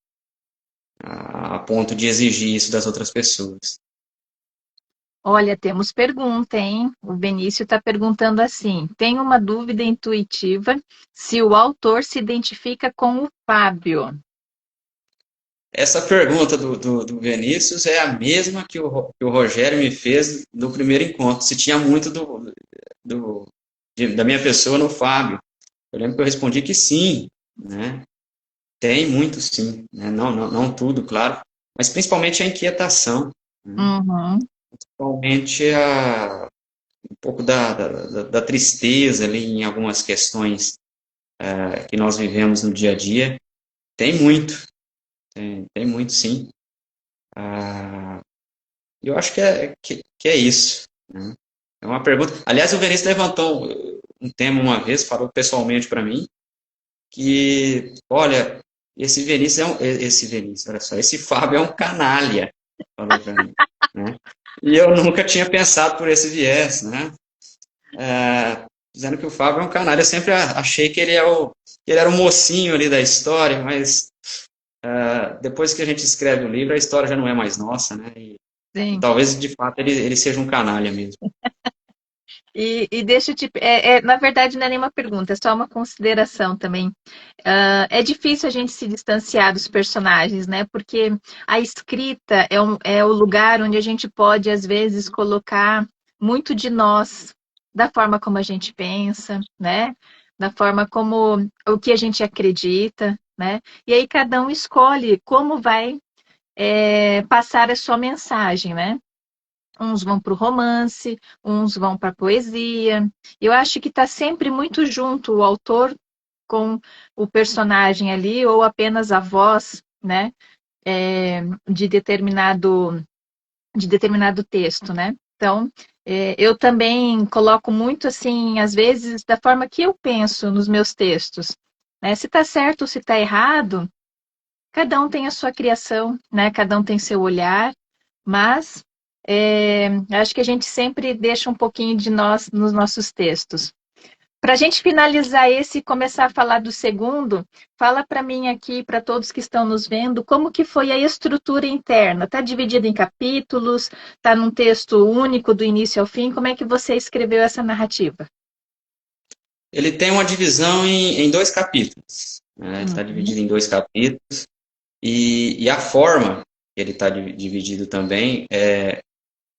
a ponto de exigir isso das outras pessoas. Olha, temos pergunta, hein? O Benício está perguntando assim: tem uma dúvida intuitiva se o autor se identifica com o Fábio. Essa pergunta do Vinícius é a mesma que o Rogério me fez no primeiro encontro, se tinha muito da minha pessoa no Fábio. Eu lembro que eu respondi que sim, né? Tem muito sim, né? Não tudo, claro, mas principalmente a inquietação, né? Uhum. Principalmente um pouco da tristeza ali em algumas questões que nós vivemos no dia a dia. Tem muito, tem muito sim. Eu acho que é isso, né? É uma pergunta. Aliás, o Vinícius levantou um tema uma vez, falou pessoalmente para mim, que, olha, esse Vinícius, olha só, esse Fábio é um canalha, falou para mim, né? E eu nunca tinha pensado por esse viés, né? Dizendo que o Fábio é um canalha. Eu sempre achei que ele era o mocinho ali da história, mas depois que a gente escreve o livro, a história já não é mais nossa, né? E Sim. talvez, de fato, ele seja um canalha mesmo. E deixa eu te. Na verdade, não é nenhuma pergunta, é só uma consideração também. É difícil a gente se distanciar dos personagens, né? Porque a escrita é o lugar onde a gente pode, às vezes, colocar muito de nós, da forma como a gente pensa, né? Da forma como o que a gente acredita, né? E aí cada um escolhe como vai, passar a sua mensagem, né? Uns vão para o romance, uns vão para a poesia. Eu acho que está sempre muito junto o autor com o personagem ali, ou apenas a voz, né, de determinado texto, né? Então, eu também coloco muito assim, às vezes, da forma que eu penso nos meus textos, né? Se está certo ou se está errado, cada um tem a sua criação, né? Cada um tem seu olhar, mas acho que a gente sempre deixa um pouquinho de nós nos nossos textos. Para a gente finalizar esse e começar a falar do segundo, fala para mim aqui, para todos que estão nos vendo, como que foi a estrutura interna? Está dividido em capítulos? Está num texto único do início ao fim? Como é que você escreveu essa narrativa? Ele tem uma divisão em dois capítulos, né? Ele está Uhum. dividido em dois capítulos, e a forma que ele está dividido também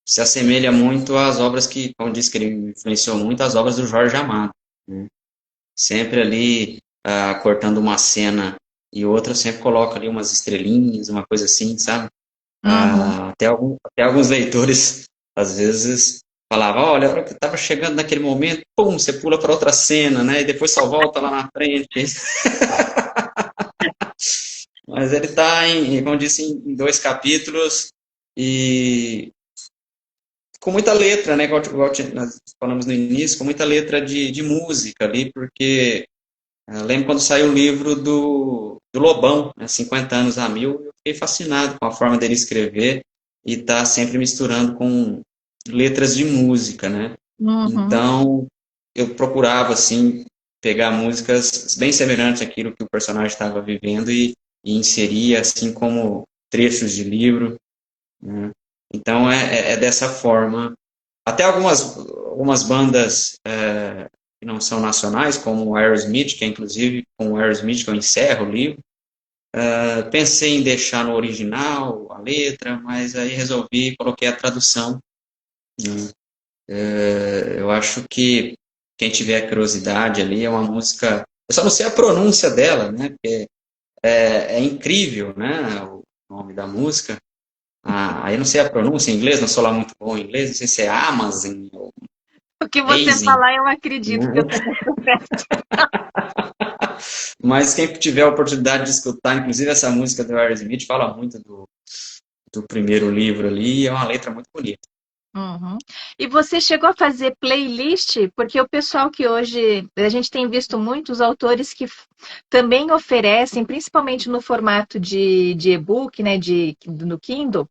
se assemelha muito às obras que, como disse, que ele influenciou muito, as obras do Jorge Amado, né? Sempre ali cortando uma cena e outra, eu sempre coloco ali umas estrelinhas, uma coisa assim, sabe? Uhum. Até alguns leitores, às vezes, falavam, olha, a hora que estava chegando naquele momento, pum, você pula para outra cena, né? E depois só volta lá na frente. Mas ele está, como disse, em dois capítulos e com muita letra, né? Igual nós falamos no início, com muita letra de música ali, porque eu lembro quando saiu o livro do Lobão, né, 50 anos a mil, eu fiquei fascinado com a forma dele escrever e tá sempre misturando com letras de música, né? Uhum. Então, eu procurava, assim, pegar músicas bem semelhantes àquilo que o personagem estava vivendo e inserir, assim, como trechos de livro, né? Então, é dessa forma. Até algumas bandas que não são nacionais, como o Aerosmith, que é inclusive com o Aerosmith que eu encerro o livro, pensei em deixar no original a letra, mas aí resolvi, coloquei a tradução, né? Eu acho que quem tiver curiosidade ali é uma música. Eu só não sei a pronúncia dela, né? Porque é incrível, né? O nome da música. Aí eu não sei a pronúncia em inglês, não sou lá muito bom em inglês, não sei se é Amazon ou O que você Amazing, falar, eu acredito que eu né? também tô certo. Mas quem tiver a oportunidade de escutar, inclusive essa música do Aerosmith, fala muito do primeiro livro ali, e é uma letra muito bonita. Uhum. E você chegou a fazer playlist? Porque o pessoal que hoje a gente tem visto muitos autores que também oferecem, principalmente no formato de e-book, né, no Kindle,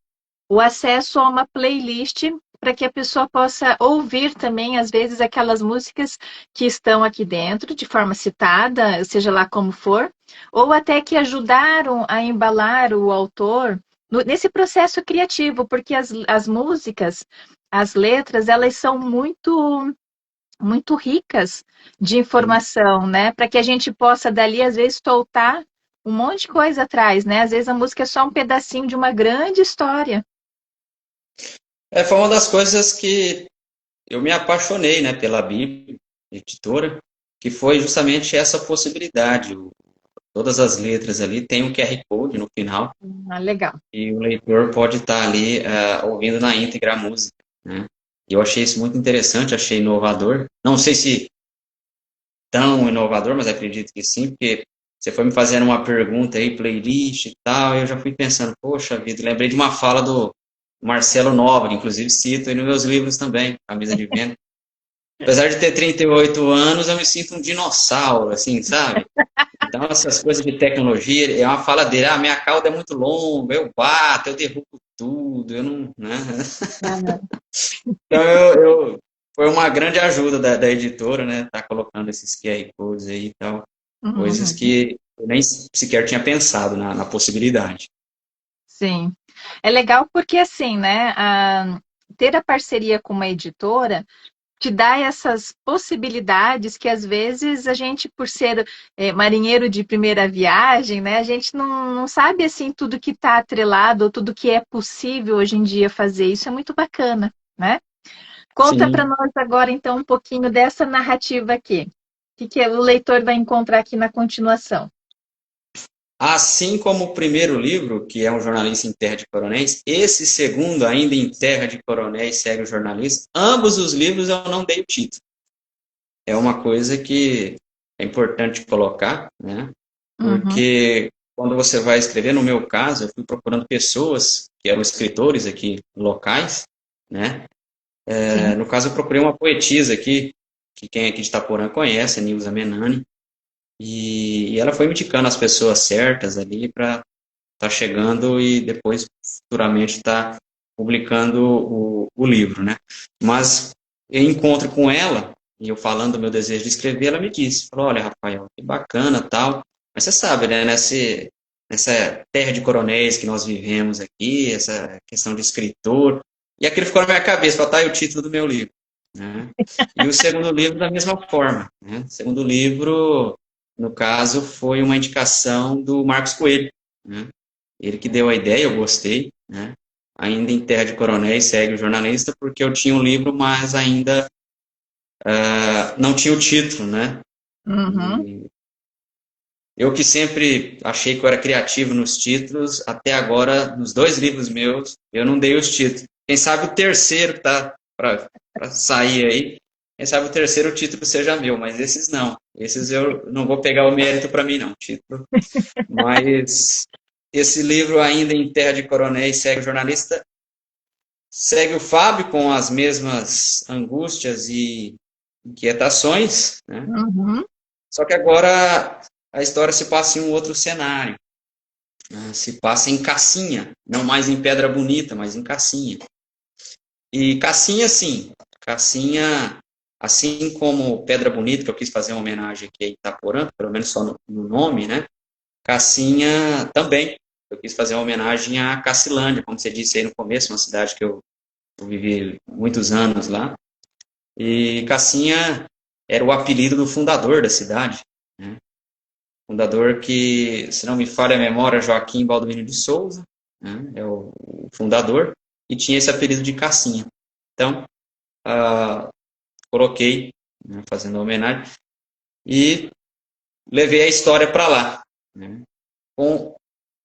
o acesso a uma playlist para que a pessoa possa ouvir também, às vezes, aquelas músicas que estão aqui dentro, de forma citada, seja lá como for, ou até que ajudaram a embalar o autor nesse processo criativo, porque as músicas, as letras, elas são muito ricas de Sim. informação, né? Para que a gente possa dali, às vezes, soltar um monte de coisa atrás, né? Às vezes a música é só um pedacinho de uma grande história. Foi uma das coisas que eu me apaixonei, né, pela Bíblia, editora, que foi justamente essa possibilidade. Todas as letras ali têm um QR Code no final, Ah, legal. e o leitor pode estar ali ouvindo na íntegra a música, né? E eu achei isso muito interessante, achei inovador. Não sei se tão inovador, mas acredito que sim, porque você foi me fazendo uma pergunta aí, playlist e tal, e eu já fui pensando, poxa vida, lembrei de uma fala do Marcelo Nova, que inclusive cito aí nos meus livros também, Camisa de Vento. Apesar de ter 38 anos, eu me sinto um dinossauro, assim, sabe? Então, essas coisas de tecnologia, é uma fala dele, minha cauda é muito longa, eu bato, eu derrubo tudo, eu não, né? Aham. Então, foi uma grande ajuda da editora, né? Tá colocando esses QR Codes aí e tal, coisas Uhum. que eu nem sequer tinha pensado na possibilidade. Sim. É legal porque, assim, né, ter a parceria com uma editora te dá essas possibilidades que, às vezes, a gente, por ser marinheiro de primeira viagem, né, a gente não sabe, assim, tudo que está atrelado ou tudo que é possível hoje em dia fazer. Isso é muito bacana, né? Conta para Sim. nós agora, então, um pouquinho dessa narrativa aqui. O que o leitor vai encontrar aqui na continuação? Assim como o primeiro livro, que é um jornalista em Terra de Coronéis, esse segundo, ainda em Terra de Coronéis, segue o jornalista. Ambos os livros eu não dei o título. É uma coisa que é importante colocar, né? Uhum, Porque quando você vai escrever, no meu caso, eu fui procurando pessoas que eram escritores aqui locais, né? sim. No caso, eu procurei uma poetisa aqui, que quem é aqui de Itaporã conhece, a Nilza Menani, e ela foi me indicando as pessoas certas ali para estar chegando e depois, futuramente, estar publicando o livro, né? Mas em encontro com ela, e eu falando do meu desejo de escrever, ela me disse, falou, olha, Rafael, que bacana, tal, mas você sabe, né, nessa terra de coronéis que nós vivemos aqui, essa questão de escritor, e aquilo ficou na minha cabeça, falou, tá aí o título do meu livro, né? E o segundo livro da mesma forma, né? O segundo livro, no caso, foi uma indicação do Marcos Coelho, né? Ele que deu a ideia, eu gostei, né? Ainda em Terra de Coronéis segue o jornalista, porque eu tinha um livro, mas ainda não tinha o título, né? Uhum. E eu que sempre achei que eu era criativo nos títulos, até agora, nos dois livros meus, eu não dei os títulos. Quem sabe o terceiro tá para sair aí, quem sabe o terceiro título seja meu, mas esses não. Esses eu não vou pegar o mérito para mim, não, título. Mas esse livro, ainda em Terra de Coronéis, segue o jornalista, segue o Fábio com as mesmas angústias e inquietações, né? Uhum. Só que agora a história se passa em um outro cenário, né? Se passa em Cassinha, não mais em Pedra Bonita, mas em Cassinha. E Cassinha, sim, Cassinha, assim como Pedra Bonita, que eu quis fazer uma homenagem aqui a Itaporã, pelo menos só no nome, né? Cassinha também. Eu quis fazer uma homenagem a Cacilândia, como você disse aí no começo, uma cidade que eu vivi muitos anos lá. E Cassinha era o apelido do fundador da cidade, né? Fundador que, se não me falha a memória, Joaquim Baldomiro de Souza, né? É o fundador, e tinha esse apelido de Cassinha. Então, coloquei, né, fazendo homenagem, e levei a história para lá, né, com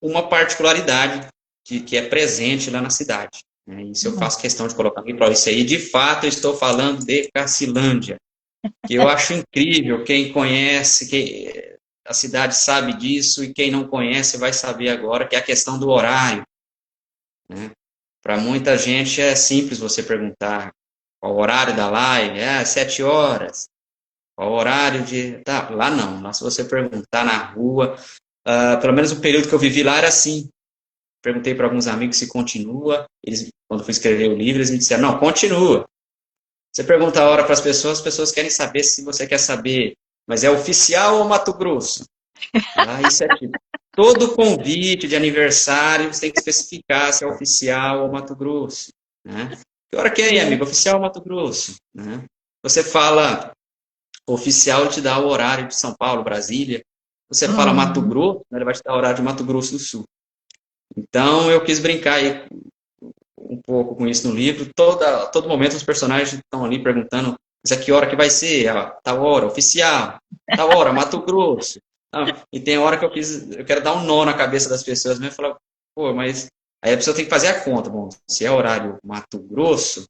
uma particularidade que é presente lá na cidade. Né, isso eu faço questão de colocar aqui para isso aí. De fato, eu estou falando de Cacilândia, que eu acho incrível. Quem conhece, a cidade sabe disso, e quem não conhece vai saber agora, que é a questão do horário. Né? Para muita gente é simples você perguntar qual o horário da live, 7 horas. Qual o horário de. Tá, lá não. Lá se você perguntar na rua, pelo menos o período que eu vivi lá era assim. Perguntei para alguns amigos se continua. Eles, quando fui escrever o livro, eles me disseram, não, continua. Você pergunta a hora para as pessoas querem saber se você quer saber, mas é oficial ou Mato Grosso? Isso é tipo. Todo convite de aniversário você tem que especificar se é oficial ou Mato Grosso. Né? Que hora que é aí, amigo? Oficial ou Mato Grosso? Né? Você fala oficial, ele te dá o horário de São Paulo, Brasília. Você fala Mato Grosso, ele vai te dar o horário de Mato Grosso do Sul. Então, eu quis brincar aí um pouco com isso no livro. Todo momento os personagens estão ali perguntando, mas a que hora que vai ser? Tal hora, oficial. Tal hora, Mato Grosso. E tem hora que eu quero dar um nó na cabeça das pessoas mesmo, falar, pô, mas aí a pessoa tem que fazer a conta. Bom, se é horário Mato Grosso,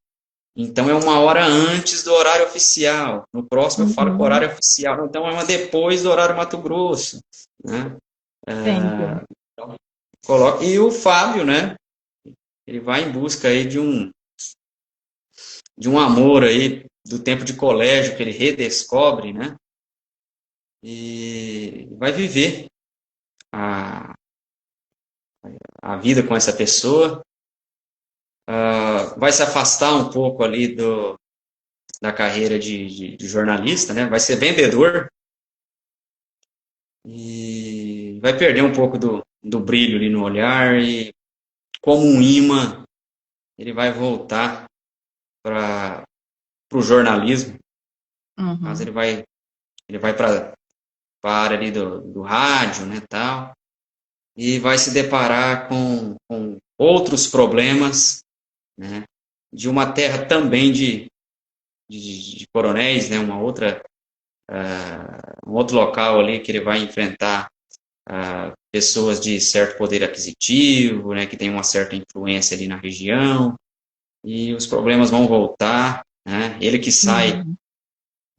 então é uma hora antes do horário oficial. No próximo eu falo que o horário oficial. Então é uma depois do horário Mato Grosso. Né? Então, coloca. E o Fábio, né? Ele vai em busca aí de um amor aí do tempo de colégio que ele redescobre, né? E vai viver a, a vida com essa pessoa. Vai se afastar um pouco ali da carreira de jornalista, né? Vai ser vendedor e vai perder um pouco do brilho ali no olhar e, como um imã, ele vai voltar para o jornalismo, mas ele vai para a área ali do rádio, né, tal, e vai se deparar com outros problemas, né, de uma terra também de coronéis, né, um outro local ali que ele vai enfrentar pessoas de certo poder aquisitivo, né, que tem uma certa influência ali na região, e os problemas vão voltar, né? Ele que sai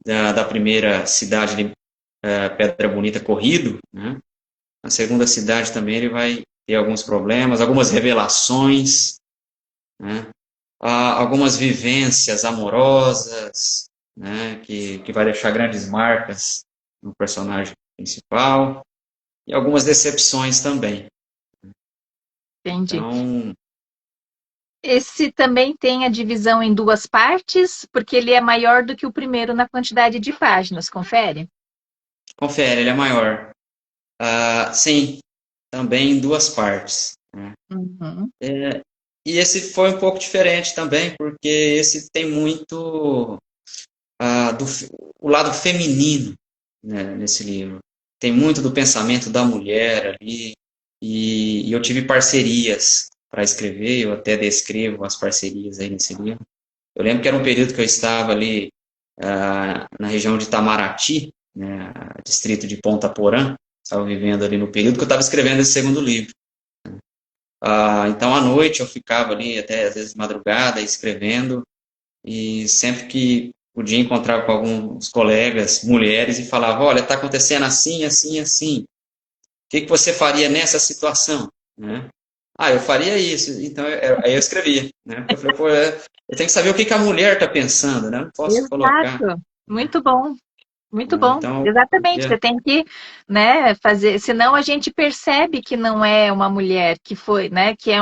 da primeira cidade de Pedra Bonita corrido, né? Na segunda cidade também ele vai ter alguns problemas, algumas revelações, né? Algumas vivências amorosas, né? Que vai deixar grandes marcas no personagem principal, e algumas decepções também. Entendi. Então, Esse também tem a divisão em duas partes, porque ele é maior do que o primeiro na quantidade de páginas, confere? confere, ele é maior. Sim, também em duas partes. Né? Uhum. E esse foi um pouco diferente também, porque esse tem muito o lado feminino, né, nesse livro. Tem muito do pensamento da mulher ali, e eu tive parcerias para escrever, eu até descrevo as parcerias aí nesse livro. Eu lembro que era um período que eu estava ali na região de Itamaraty, né, distrito de Ponta Porã, estava vivendo ali no período que eu estava escrevendo esse segundo livro. Então, à noite, eu ficava ali até, às vezes, de madrugada, escrevendo, e sempre que podia encontrar com alguns colegas, mulheres, e falava, olha, está acontecendo assim, assim, assim. O que você faria nessa situação? Né? Eu faria isso. Então, aí eu escrevia. Né? Eu falei, pô, eu tenho que saber o que a mulher está pensando, né? Não posso colocar. Exato. Muito bom. Muito Né? bom, Então, exatamente. Você tem que, né, fazer, senão a gente percebe que não é uma mulher que foi, né, que é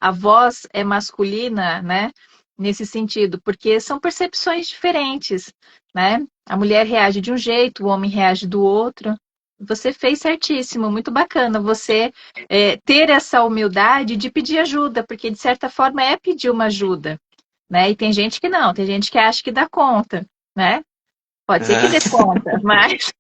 a voz é masculina, né? nesse sentido, porque são percepções diferentes, né? A mulher reage de um jeito, o homem reage do outro. Você fez certíssimo, muito bacana você ter essa humildade de pedir ajuda, porque de certa forma é pedir uma ajuda, né? E tem gente que não, tem gente que acha que dá conta, né? Pode ser que dê conta, mas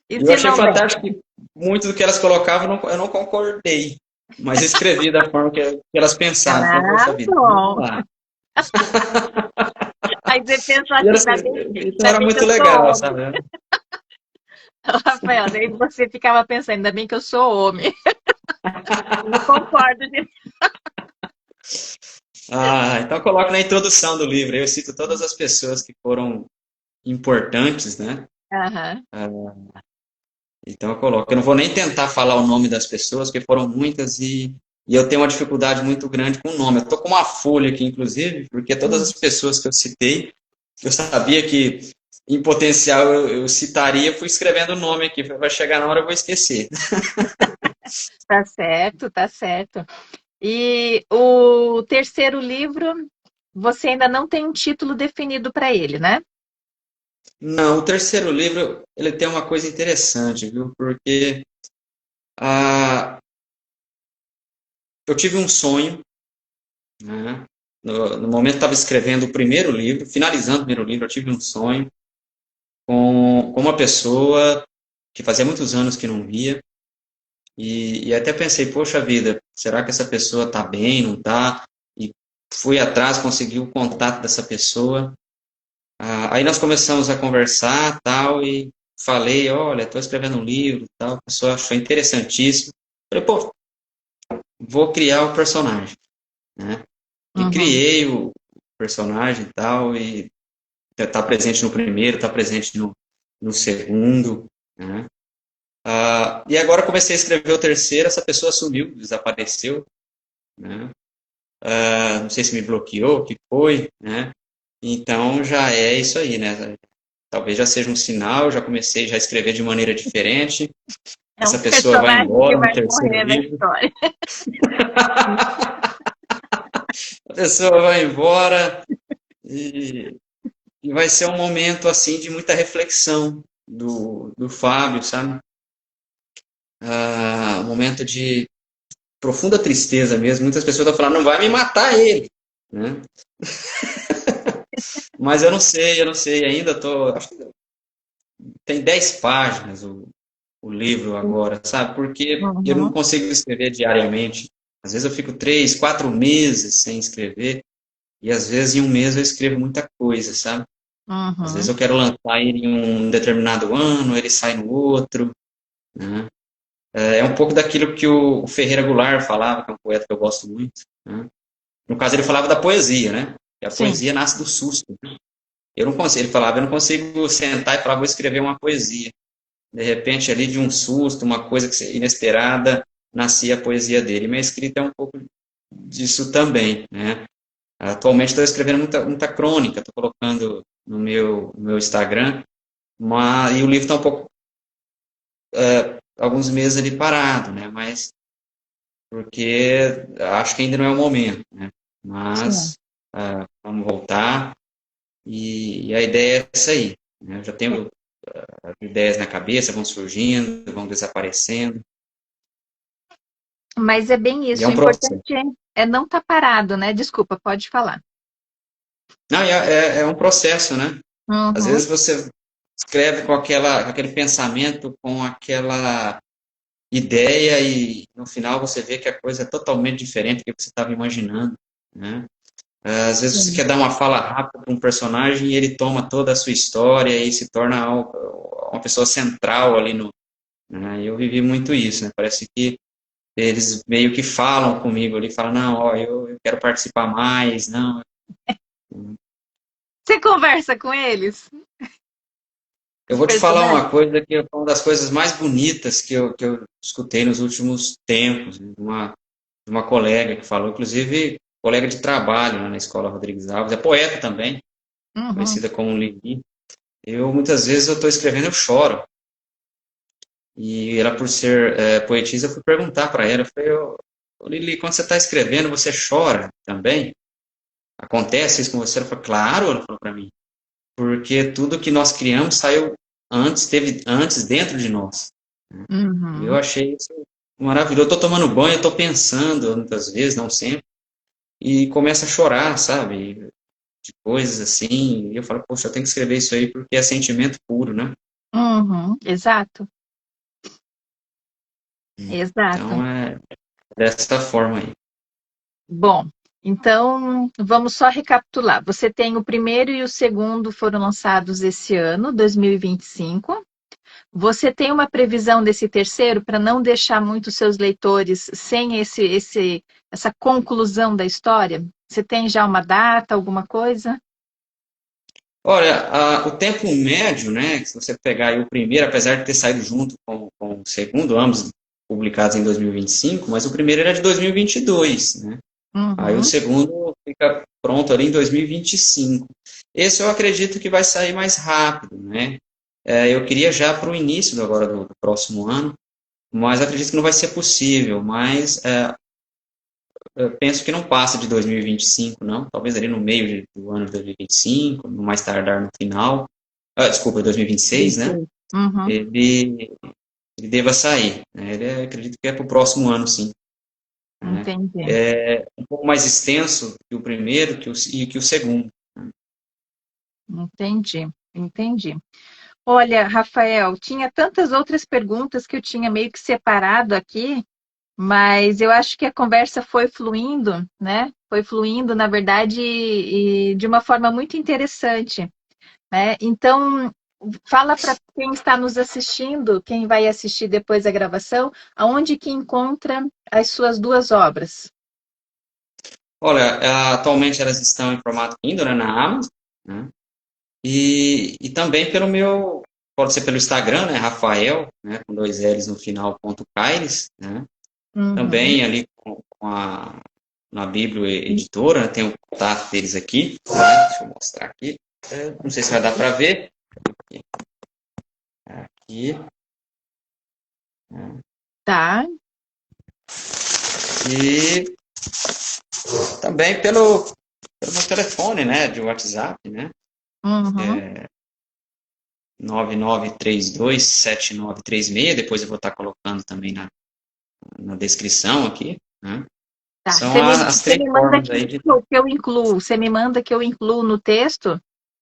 e Eu se achei não der? fantástico que muito do que elas colocavam eu não concordei, mas escrevi da forma que elas pensaram. Falei, Ah, poxa vida, vamos bom. lá. Aí você pensa E assim, era, então ainda era bem que muito eu sou legal, homem. sabe? Rafael, daí você ficava pensando, ainda bem que eu sou homem. Eu concordo. Ah, então coloco na introdução do livro. Eu cito todas as pessoas que foram importantes, né? Aham. Então eu coloco. Eu não vou nem tentar falar o nome das pessoas, porque foram muitas e eu tenho uma dificuldade muito grande com o nome. Eu estou com uma folha aqui, inclusive, porque todas as pessoas que eu citei, eu sabia que em potencial eu citaria, fui escrevendo o nome aqui. Vai chegar na hora eu vou esquecer. Tá certo, tá certo. E o terceiro livro, você ainda não tem um título definido para ele, né? Não, o terceiro livro, ele tem uma coisa interessante, viu? Porque ah, eu tive um sonho, né? No momento que estava escrevendo o primeiro livro, finalizando o primeiro livro, eu tive um sonho com uma pessoa que fazia muitos anos que não via, e até pensei, poxa vida, será que essa pessoa está bem, não está? E fui atrás, consegui o contato dessa pessoa. Aí nós começamos a conversar, tal, e falei, olha, estou escrevendo um livro, tal, a pessoa achou interessantíssimo. Falei, pô, vou criar o personagem, né? E Uhum. criei o personagem e tal, e está presente no primeiro, está presente no segundo, né? E agora comecei a escrever o terceiro, essa pessoa sumiu, desapareceu, né? Não sei se me bloqueou, o que foi, né? Então já é isso aí, né? Talvez já seja um sinal, já comecei já a escrever de maneira diferente. É um Essa pessoa vai personagem que embora no vai terceiro morrer na livro. história. A pessoa vai embora e, e vai ser um momento assim de muita reflexão do Fábio, sabe? Um momento de profunda tristeza mesmo. Muitas pessoas estão falando, não vai me matar ele, né? Mas eu não sei, ainda tô, acho que tem 10 páginas o livro agora, sabe? Porque eu não Uhum. consigo escrever diariamente. Às vezes eu fico 3, 4 meses sem escrever, e às vezes em um mês eu escrevo muita coisa, sabe? Às vezes Uhum. eu quero lançar ele em um determinado ano, ele sai no outro, né? É um pouco daquilo que o Ferreira Goulart falava, que é um poeta que eu gosto muito, né? No caso, ele falava da poesia, né? Que a Sim. poesia nasce do susto. Eu não consigo, ele falava, eu não consigo sentar e falar, vou escrever uma poesia. De repente, ali de um susto, uma coisa inesperada, nascia a poesia dele. Minha escrita é um pouco disso também, né? Atualmente estou escrevendo muita crônica, estou colocando no meu Instagram, e o livro está um pouco, alguns meses ali parado, né? Mas porque acho que ainda não é o momento, né? Sim. Mas vamos voltar e a ideia é essa aí, né? Eu já tenho as ideias na cabeça, vão surgindo, vão desaparecendo, Mas é bem e é isso. O um processo. importante é não estar parado, né? Desculpa, pode falar. Não, é um processo, né? Às Uhum. vezes você escreve com aquele pensamento, com aquela ideia e no final você vê que a coisa é totalmente diferente do que você estava imaginando, né? Às vezes você Sim. quer dar uma fala rápida para um personagem e ele toma toda a sua história e se torna uma pessoa central ali no, né? Eu vivi muito isso, né? Parece que eles meio que falam comigo ali, falam, não, ó, eu quero participar mais, não. Você conversa com eles, com Eu os vou te falar personagens? uma coisa que é uma das coisas mais bonitas que eu escutei nos últimos tempos, né? De uma colega que falou, inclusive colega de trabalho, né, na Escola Rodrigues Alves, é poeta também, Uhum. conhecida como Lili. Muitas vezes eu estou escrevendo, eu choro. E ela, por ser poetisa, eu fui perguntar para ela, eu falei, Lili, quando você está escrevendo, você chora também? acontece isso com você? Ela falou, claro, ela falou para mim, porque tudo que nós criamos saiu antes, teve antes dentro de nós. E eu Uhum. achei isso maravilhoso. Eu tô tomando banho, eu tô pensando, muitas vezes, não sempre, e começo a chorar, sabe? De coisas assim, e eu falo, poxa, eu tenho que escrever isso aí porque é sentimento puro, né? Uhum. Exato. Exato. Então é dessa forma aí. Bom, então vamos só recapitular. Você tem o primeiro e o segundo foram lançados esse ano, 2025. Você tem uma previsão desse terceiro para não deixar muito seus leitores sem essa conclusão da história? Você tem já uma data, alguma coisa? Olha, o tempo médio, né, se você pegar aí o primeiro, apesar de ter saído junto com o segundo, ambos publicados em 2025, mas o primeiro era de 2022, né? Aí o Uhum. segundo fica pronto ali em 2025. Esse eu acredito que vai sair mais rápido, né? Eu queria já para o início agora do próximo ano, mas acredito que não vai ser possível. Mas eu penso que não passa de 2025, não. Talvez ali no meio do ano de 2025, no mais tardar no final. Desculpa, 2026, né? 26. Uhum. Ele, ele deva sair, né? Acredito que é para o próximo ano, sim. Né? Entendi, É um pouco mais extenso que o primeiro e que o segundo. entendi, entendi. Olha, Rafael, tinha tantas outras perguntas que eu tinha meio que separado aqui, mas eu acho que a conversa foi fluindo, né? Foi fluindo, na verdade, e de uma forma muito interessante, né? Então, fala para quem está nos assistindo, quem vai assistir depois da gravação, aonde que encontra as suas duas obras. Olha, atualmente elas estão em formato Kindle, né, na Amazon, né? E também pelo meu, pode ser pelo Instagram, né, Rafael, né, com dois L's no final, ponto Caires, né? Uhum. Também ali na Bíblia Editora, né, tem o contato deles aqui, né? Deixa eu mostrar aqui. Não sei se vai dar para ver. Aqui, né? Tá. E também pelo meu telefone, né, de WhatsApp, né? Uhum. 99327936, depois eu vou estar colocando também na descrição aqui, né? Tá. São as Você três me manda formas aí de. que eu incluo, você me manda que eu incluo no texto,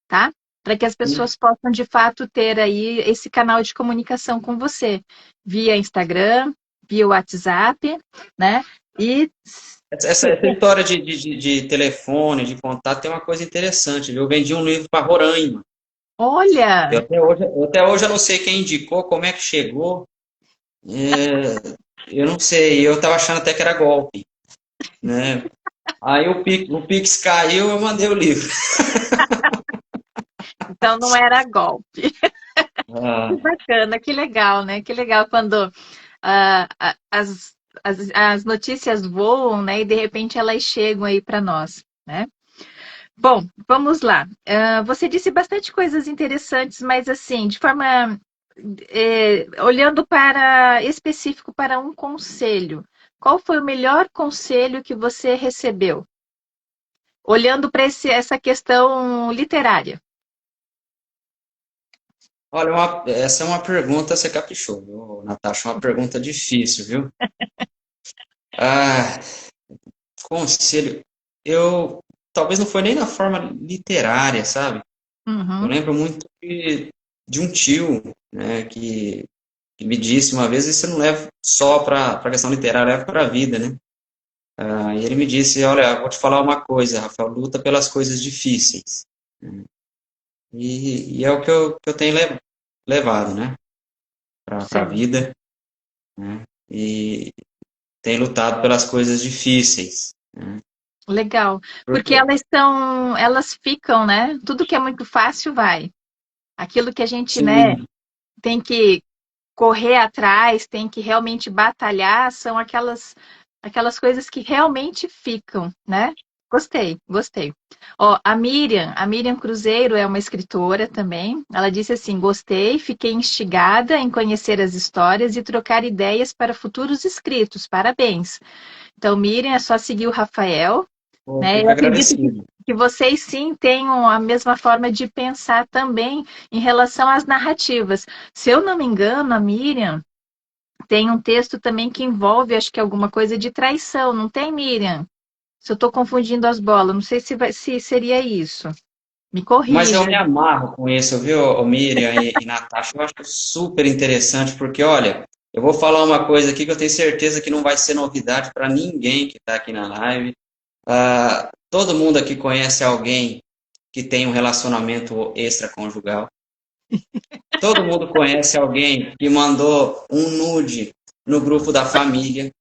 tá? Para que as pessoas possam de fato ter aí esse canal de comunicação com você, via Instagram, via WhatsApp, né? E Essa história de telefone, de contato, tem uma coisa interessante, viu? Eu vendi um livro para Roraima. olha, Eu até hoje eu não sei quem indicou, como é que chegou. Eu não sei, eu estava achando até que era golpe, né? Aí o Pix caiu, eu mandei o livro. então não era golpe. Que Ah, bacana, que legal, né? Que legal quando as notícias voam, né? E de repente elas chegam aí para nós, né? Bom, vamos lá. Você disse bastante coisas interessantes, mas assim, de forma olhando para específico para um conselho, qual foi o melhor conselho que você recebeu? Olhando para essa questão literária. olha, essa é uma pergunta, você caprichou, viu, Natasha? Uma pergunta difícil, viu? Ah, conselho. Eu talvez não foi nem na forma literária, sabe? Eu Uhum, lembro muito de um tio, né, que me disse uma vez, isso não leva só para a questão literária, leva para a vida, né? E ele me disse, olha, vou te falar uma coisa, Rafael, luta pelas coisas difíceis. E é o que eu tenho levado, né, para a certo. vida, né? E tenho lutado pelas coisas difíceis, né? Legal. Porque Porque, elas ficam, né? Tudo que é muito fácil vai. Aquilo que a gente, né, sim, tem que correr atrás, tem que realmente batalhar, são aquelas coisas que realmente ficam, né? Gostei, gostei. Ó, a Miriam Cruzeiro é uma escritora também. Ela disse assim: gostei, fiquei instigada em conhecer as histórias e trocar ideias para futuros escritos. Parabéns. Então, Miriam, é só seguir o Rafael. Pô, né? fico Eu acredito agradecido. que vocês sim tenham a mesma forma de pensar também em relação às narrativas. Se eu não me engano, a Miriam tem um texto também que envolve, acho que alguma coisa de traição, não tem, Miriam? Se eu estou confundindo as bolas, não sei se seria isso. Me Mas eu corrija. me amarro com isso, viu, ô Miriam e Natasha? Eu acho super interessante, porque, olha, eu vou falar uma coisa aqui que eu tenho certeza que não vai ser novidade para ninguém que está aqui na live. Todo mundo aqui conhece alguém que tem um relacionamento extraconjugal. Todo mundo conhece alguém que mandou um nude no grupo da família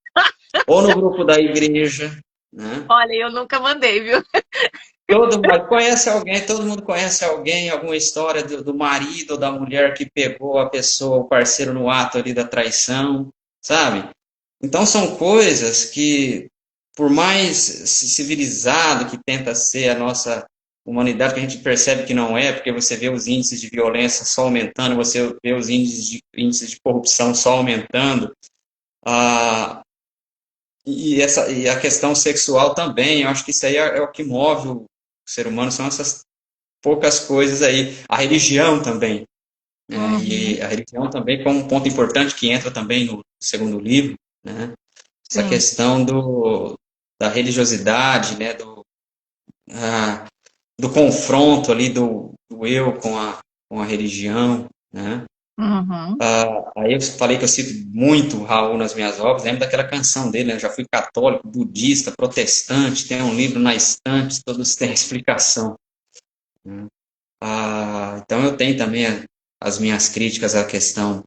ou no grupo da igreja, né? Olha, eu nunca mandei, viu? Todo mundo conhece alguém, todo mundo conhece alguém, alguma história do marido ou da mulher que pegou a pessoa, o parceiro no ato ali da traição, sabe? Então são coisas que, por mais civilizado que tenta ser a nossa humanidade, que a gente percebe que não é, porque você vê os índices de violência só aumentando, você vê os índices de corrupção só aumentando, ah, e a questão sexual também, eu acho que isso aí é o que move o ser humano, são essas poucas coisas aí. A religião também, né? Uhum, E a religião também como um ponto importante que entra também no segundo livro, né? Essa sim. questão da religiosidade, né? Ah, do confronto ali do eu com a religião, né? Uhum. Aí eu falei que eu cito muito o Raul nas minhas obras, lembro daquela canção dele, né? Eu já fui católico, budista, protestante, tem um livro na estante, todos têm explicação, né? Então eu tenho também as minhas críticas à questão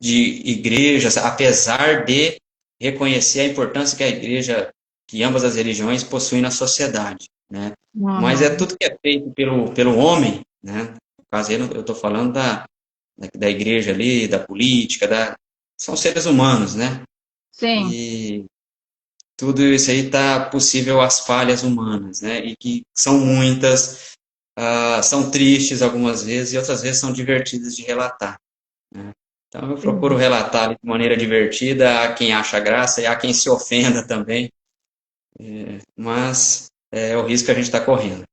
de igrejas, apesar de reconhecer a importância que a igreja, que ambas as religiões possuem na sociedade, né? Mas é Uhum. tudo que é feito pelo homem, né? No caso aí, eu estou falando da igreja ali, da política, são seres humanos, né? Sim. E tudo isso aí está possível às falhas humanas, né? E que são muitas, são tristes algumas vezes e outras vezes são divertidas de relatar, né? Então eu procuro Sim. relatar ali de maneira divertida, há quem acha graça e há quem se ofenda também, mas é o risco que a gente está correndo.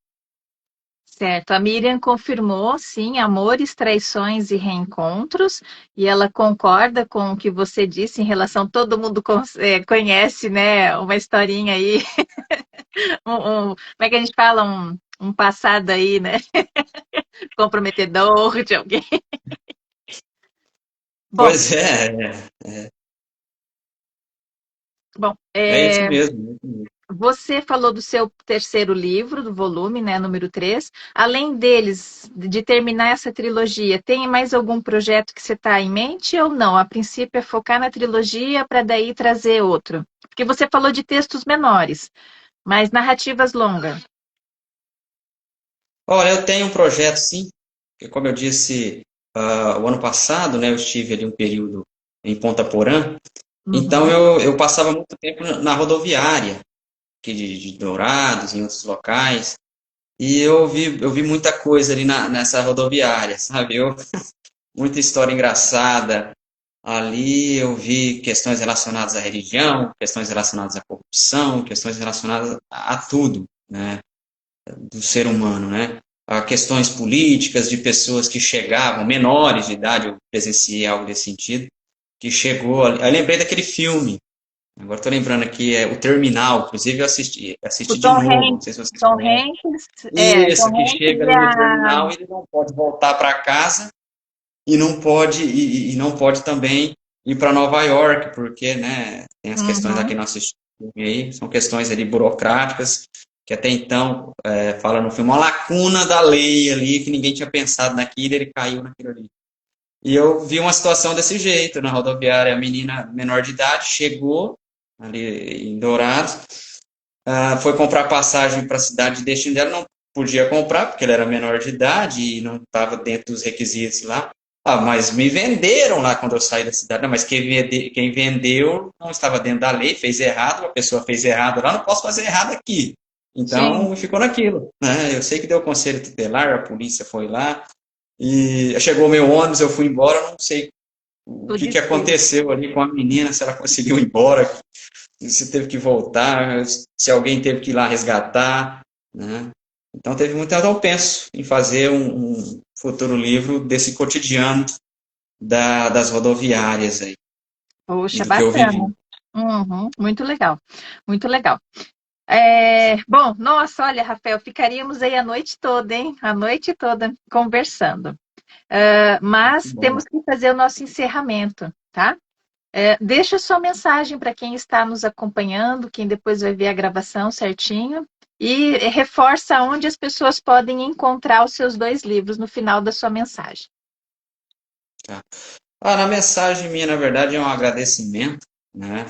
Certo. A Miriam confirmou, sim, amores, traições e reencontros, e ela concorda com o que você disse em relação, todo mundo conhece, né, uma historinha aí, como é que a gente fala, um passado aí, né, comprometedor de alguém. Bom, Pois é, bom, é isso mesmo. É isso mesmo. você falou do seu terceiro livro, do volume, né, número 3. Além deles, de terminar essa trilogia, tem mais algum projeto que você está em mente ou não? A princípio é focar na trilogia para daí trazer outro. Porque você falou de textos menores, mas narrativas longas. Olha, eu tenho um projeto, sim, que como eu disse, o ano passado, né, eu estive ali um período em Ponta Porã, então Uhum. eu passava muito tempo na rodoviária, aqui de Dourados, em outros locais, e eu vi muita coisa ali nessa rodoviária, sabe? Muita história engraçada. Ali eu vi questões relacionadas à religião, questões relacionadas à corrupção, questões relacionadas a tudo, né, do ser humano, né? A questões políticas de pessoas que chegavam, menores de idade, eu presenciei algo desse sentido, que chegou ali. Eu lembrei daquele filme, agora estou lembrando aqui, é O Terminal, inclusive eu O assisti de Tom novo, não Hanks, sei se vocês Tom conhecem. Hanks, Tom Isso, que Hanks chega e ali no a... terminal e ele não pode voltar para casa e não pode também ir para Nova York, porque, né, tem as questões aqui Uhum, no nosso filme aí, são questões ali burocráticas, que até então, fala no filme, uma lacuna da lei ali, que ninguém tinha pensado naquilo, ele caiu naquilo ali. E eu vi uma situação desse jeito na rodoviária, a menina menor de idade chegou ali em Dourados, foi comprar passagem para a cidade de destino dela, não podia comprar, porque ela era menor de idade e não estava dentro dos requisitos lá. Mas me venderam lá quando eu saí da cidade. Não, mas quem vendeu não estava dentro da lei, fez errado, a pessoa fez errado lá, não posso fazer errado aqui. sim. Então ficou naquilo, né? Eu sei que deu conselho tutelar, a polícia foi lá e chegou o meu ônibus, eu fui embora, eu não sei o O que desfecho. aconteceu ali com a menina, se ela conseguiu ir embora, se teve que voltar, se alguém teve que ir lá resgatar, né? Então teve muito. Então eu penso em fazer um futuro livro desse cotidiano das rodoviárias aí e Poxa, do que eu vivi. bacana. Uhum, muito legal, muito legal. Bom, nossa, olha, Rafael, ficaríamos aí a noite toda, hein? A noite toda conversando. Mas Bom, temos que fazer o nosso encerramento, tá? Deixa sua mensagem para quem está nos acompanhando, quem depois vai ver a gravação certinho, e reforça onde as pessoas podem encontrar os seus 2 livros no final da sua mensagem. tá. Na mensagem minha, na verdade, é um agradecimento, né,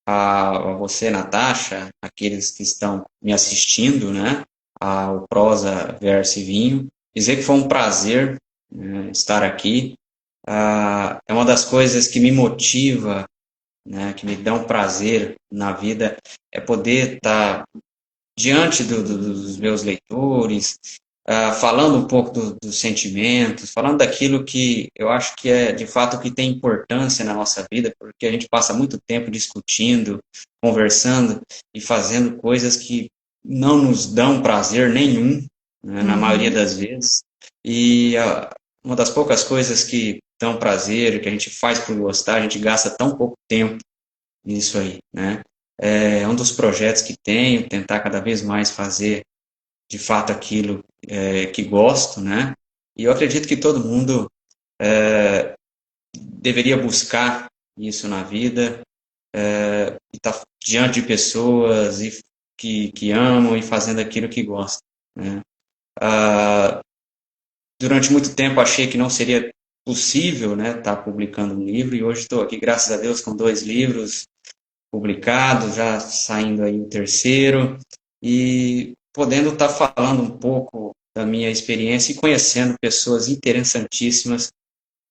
a você, Natasha, aqueles que estão me assistindo, né, ao Prosa, Verso e Vinho. Dizer que foi um prazer, né, estar aqui. É uma das coisas que me motiva, né, que me dá um prazer na vida, é poder estar diante dos meus leitores, falando um pouco dos sentimentos, falando daquilo que eu acho que é de fato o que tem importância na nossa vida, porque a gente passa muito tempo discutindo, conversando e fazendo coisas que não nos dão prazer nenhum, né, na maioria Uhum. das vezes. E uma das poucas coisas que dão prazer, que a gente faz por gostar, a gente gasta tão pouco tempo nisso aí, né? É um dos projetos que tenho, tentar cada vez mais fazer de fato aquilo que gosto, né? E eu acredito que todo mundo deveria buscar isso na vida, e estar diante de pessoas que amam e fazendo aquilo que gostam, né? Durante muito tempo achei que não seria possível, né, estar publicando um livro, e hoje estou aqui, graças a Deus, com 2 livros publicados, já saindo aí o terceiro, e podendo estar falando um pouco da minha experiência e conhecendo pessoas interessantíssimas,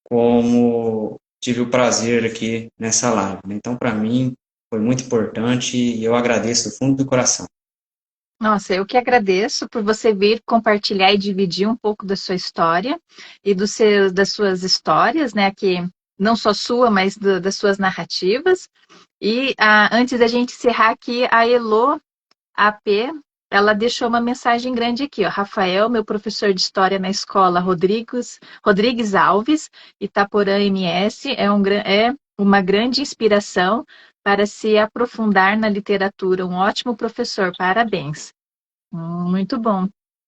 como tive o prazer aqui nessa live, né? Então, para mim, foi muito importante e eu agradeço do fundo do coração. Nossa, eu que agradeço por você vir compartilhar e dividir um pouco da sua história e das suas histórias, né? Que não só sua, mas das suas narrativas. E antes da gente encerrar aqui, a Elo AP, ela deixou uma mensagem grande aqui, ó. Rafael, meu professor de história na escola Rodrigues Alves, Itaporã MS, é uma grande inspiração para se aprofundar na literatura. Um ótimo professor, parabéns. Muito bom.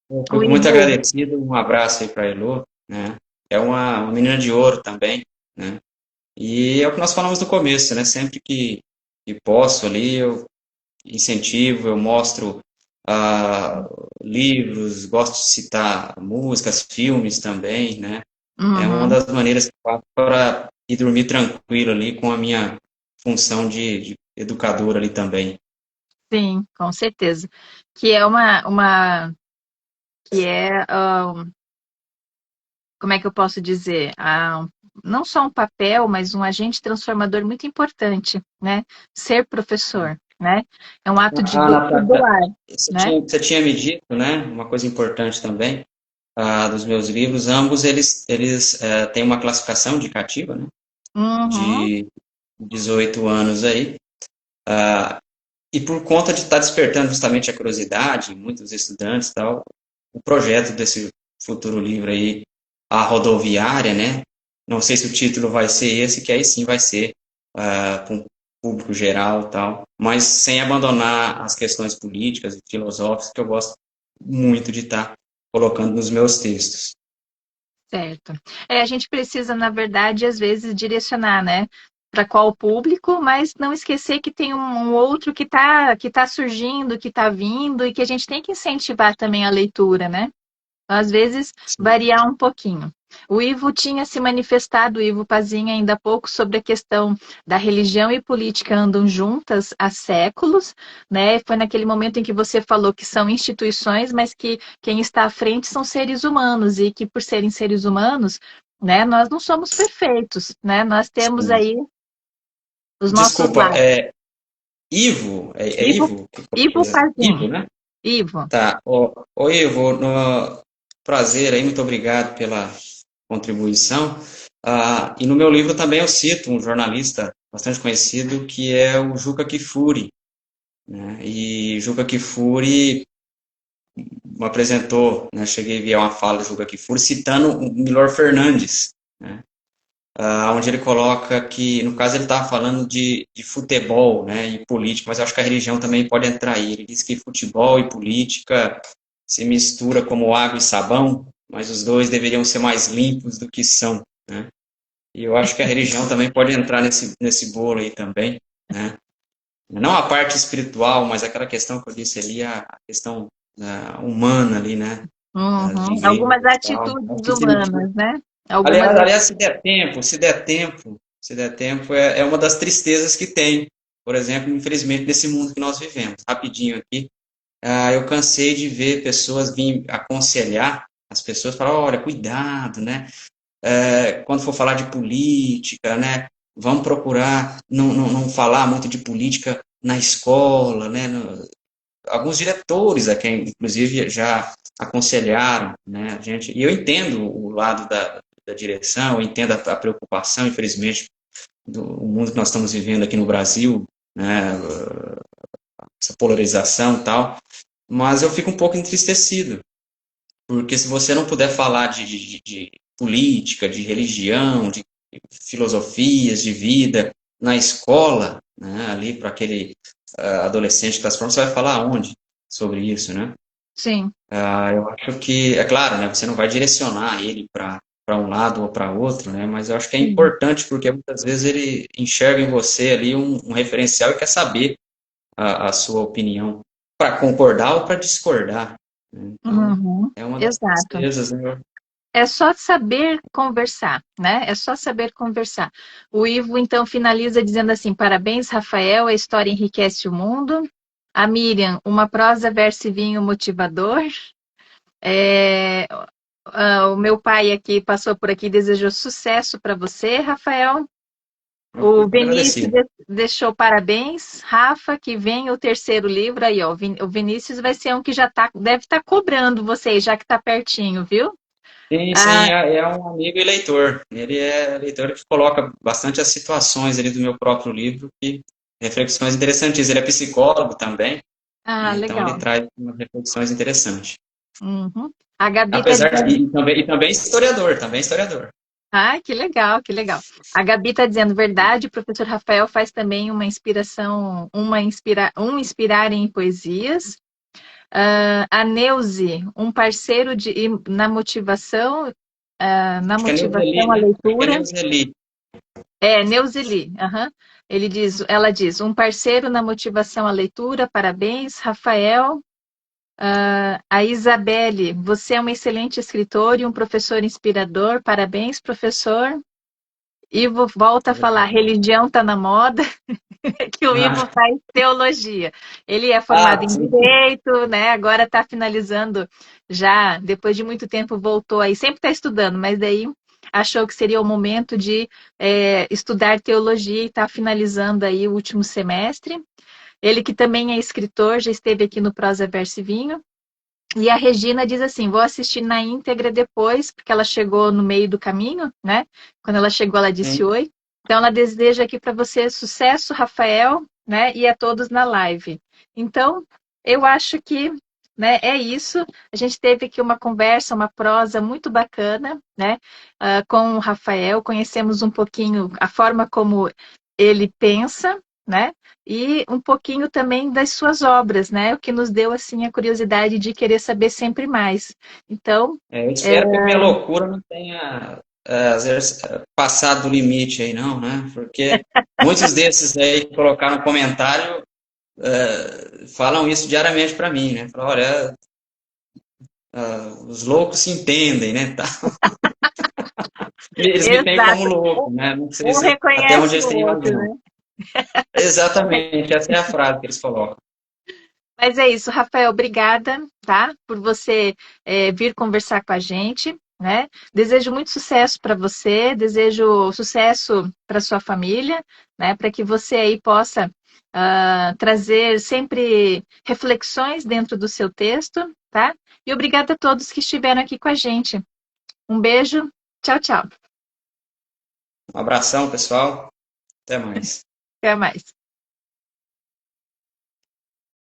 Eu O fico muito Ivo, agradecido, um abraço aí para a Elô, né? É uma menina de ouro também, né? E é o que nós falamos no começo, né? Sempre que posso ali, eu incentivo, eu mostro ah, livros, gosto de citar músicas, filmes também, né? É uma uhum, das maneiras que eu faço para ir dormir tranquilo ali com a minha função de educador ali também. sim, com certeza. Que é que é, como é que eu posso dizer? Não só um papel, mas um agente transformador muito importante, né? Ser professor, né? É um ato de Natasha, doar, você né? você tinha me dito, né? Uma coisa importante também, dos meus livros, ambos eles têm uma classificação indicativa, né? Uhum, De 18 anos aí. E por conta de estar despertando justamente a curiosidade, muitos estudantes e tal, o projeto desse futuro livro aí, A Rodoviária, né? Não sei se o título vai ser esse, que aí sim vai ser com o público geral e tal, mas sem abandonar as questões políticas e filosóficas que eu gosto muito de estar colocando nos meus textos. certo. A gente precisa, na verdade, às vezes direcionar, né? Para qual público, mas não esquecer que tem um outro que tá surgindo, que está vindo e que a gente tem que incentivar também a leitura, né? Às vezes, Sim. variar um pouquinho. O Ivo tinha se manifestado, o Ivo Pazinha, ainda há pouco, sobre a questão da religião e política andam juntas há séculos, né? Foi naquele momento em que você falou que são instituições, mas que quem está à frente são seres humanos e que, por serem seres humanos, né, nós não somos perfeitos, né? Nós temos Sim. aí os nossos Desculpa, lados. Ivo? É Ivo, Ivo? Ivo Ivo, Pazinha, né? Ivo. Tá. Ô Ivo, prazer aí, muito obrigado pela contribuição. E no meu livro também eu cito um jornalista bastante conhecido, que é o Juca Kfouri. né? E Juca Kfouri me apresentou, né? Cheguei a ver uma fala do Juca Kfouri citando o Milor Fernandes, né? Onde ele coloca que, no caso, ele estava falando de futebol, né, e política, mas eu acho que a religião também pode entrar aí. Ele diz que futebol e política se mistura como água e sabão, mas os dois deveriam ser mais limpos do que são, né? E eu acho que a religião também pode entrar nesse bolo aí também, né? Não a parte espiritual, mas aquela questão que eu disse ali, a questão humana ali, né? Das Uhum. vivências Algumas e tal. Acho atitudes que se mistura. humanas, né? Algumas Aliás, se der tempo, é uma das tristezas que tem. Por exemplo, infelizmente, nesse mundo que nós vivemos. Rapidinho aqui, eu cansei de ver pessoas vir aconselhar as pessoas, falar, olha, cuidado, né? Quando for falar de política, né? Vamos procurar não falar muito de política na escola, né? Alguns diretores aqui, inclusive, já aconselharam, né, a gente, e eu entendo o lado da direção, eu entendo a preocupação, infelizmente, do mundo que nós estamos vivendo aqui no Brasil, né, essa polarização e tal, mas eu fico um pouco entristecido, porque se você não puder falar de política, de religião, de filosofias, de vida na escola, né, ali para aquele adolescente que está se formando, você vai falar onde sobre isso, né? sim. Eu acho que, é claro, né, você não vai direcionar ele para um lado ou para outro, né, mas eu acho que é Sim. importante porque muitas vezes ele enxerga em você ali um referencial e quer saber a sua opinião para concordar ou para discordar, né? Então, Uhum. é uma das Exato. tristezas, né? É só saber conversar, né? É só saber conversar. O Ivo, então, finaliza dizendo assim: parabéns, Rafael, a história enriquece o mundo. A Miriam, uma prosa, verso e vinho motivador. É, o meu pai aqui passou por aqui e desejou sucesso para você, Rafael. Eu O fico Vinícius agradecido. deixou parabéns. Rafa, que vem o terceiro livro aí, ó. O Vinícius vai ser um que já deve estar cobrando vocês, já que está pertinho, viu? Sim, sim, Ah, é um amigo e leitor. Ele é leitor que coloca bastante as situações ali do meu próprio livro, que reflexões interessantes. Ele é psicólogo também, né? Então ele legal. traz umas reflexões interessantes. Uhum. A Gabi está Apesar de, dizendo. e também historiador, também historiador. Ah, que legal, que legal. A Gabi está dizendo verdade, o professor Rafael faz também uma inspiração, um inspirar em poesias. A Neuze, um parceiro na Acho que é Neuzeli, motivação à né? Acho que é leitura. Neuzeli. É, Neuzeli, aham. Ela diz, um parceiro na motivação à leitura, parabéns, Rafael. A Isabelle, você é um excelente escritor e um professor inspirador, parabéns, professor. Ivo volta a falar, religião está na moda, que o Ivo Ah, faz teologia. Ele é formado em sim. direito, né? Agora está finalizando já, depois de muito tempo voltou aí, sempre está estudando, mas daí achou que seria o momento de estudar teologia e está finalizando aí o último semestre. Ele que também é escritor, já esteve aqui no Prosa Verso e Vinho. E a Regina diz assim: vou assistir na íntegra depois, porque ela chegou no meio do caminho, né? Quando ela chegou, ela disse Sim. oi. Então, ela deseja aqui para você sucesso, Rafael, né? E a todos na live. Então, eu acho que, né, é isso. A gente teve aqui uma conversa, uma prosa muito bacana, né? Com o Rafael, conhecemos um pouquinho a forma como ele pensa, né? E um pouquinho também das suas obras, né? O que nos deu assim a curiosidade de querer saber sempre mais. Então, Eu espero que a minha loucura não tenha, às vezes, passado do limite aí, não, né? Porque muitos desses aí que colocaram no comentário falam isso diariamente para mim, né? Falam, olha, os loucos se entendem, né? Tá? Eles me têm como exato. louco, né? Não sei Um até onde reconhece eles o têm outro, razão. né? Exatamente, essa é a frase que eles colocam. Mas é isso, Rafael, obrigada, tá? Por você vir conversar com a gente, né? Desejo muito sucesso para você, desejo sucesso para sua família, né? Para que você aí possa trazer sempre reflexões dentro do seu texto, tá? E obrigada a todos que estiveram aqui com a gente. Um beijo, tchau, tchau. Um abração, pessoal. Até mais. Até mais.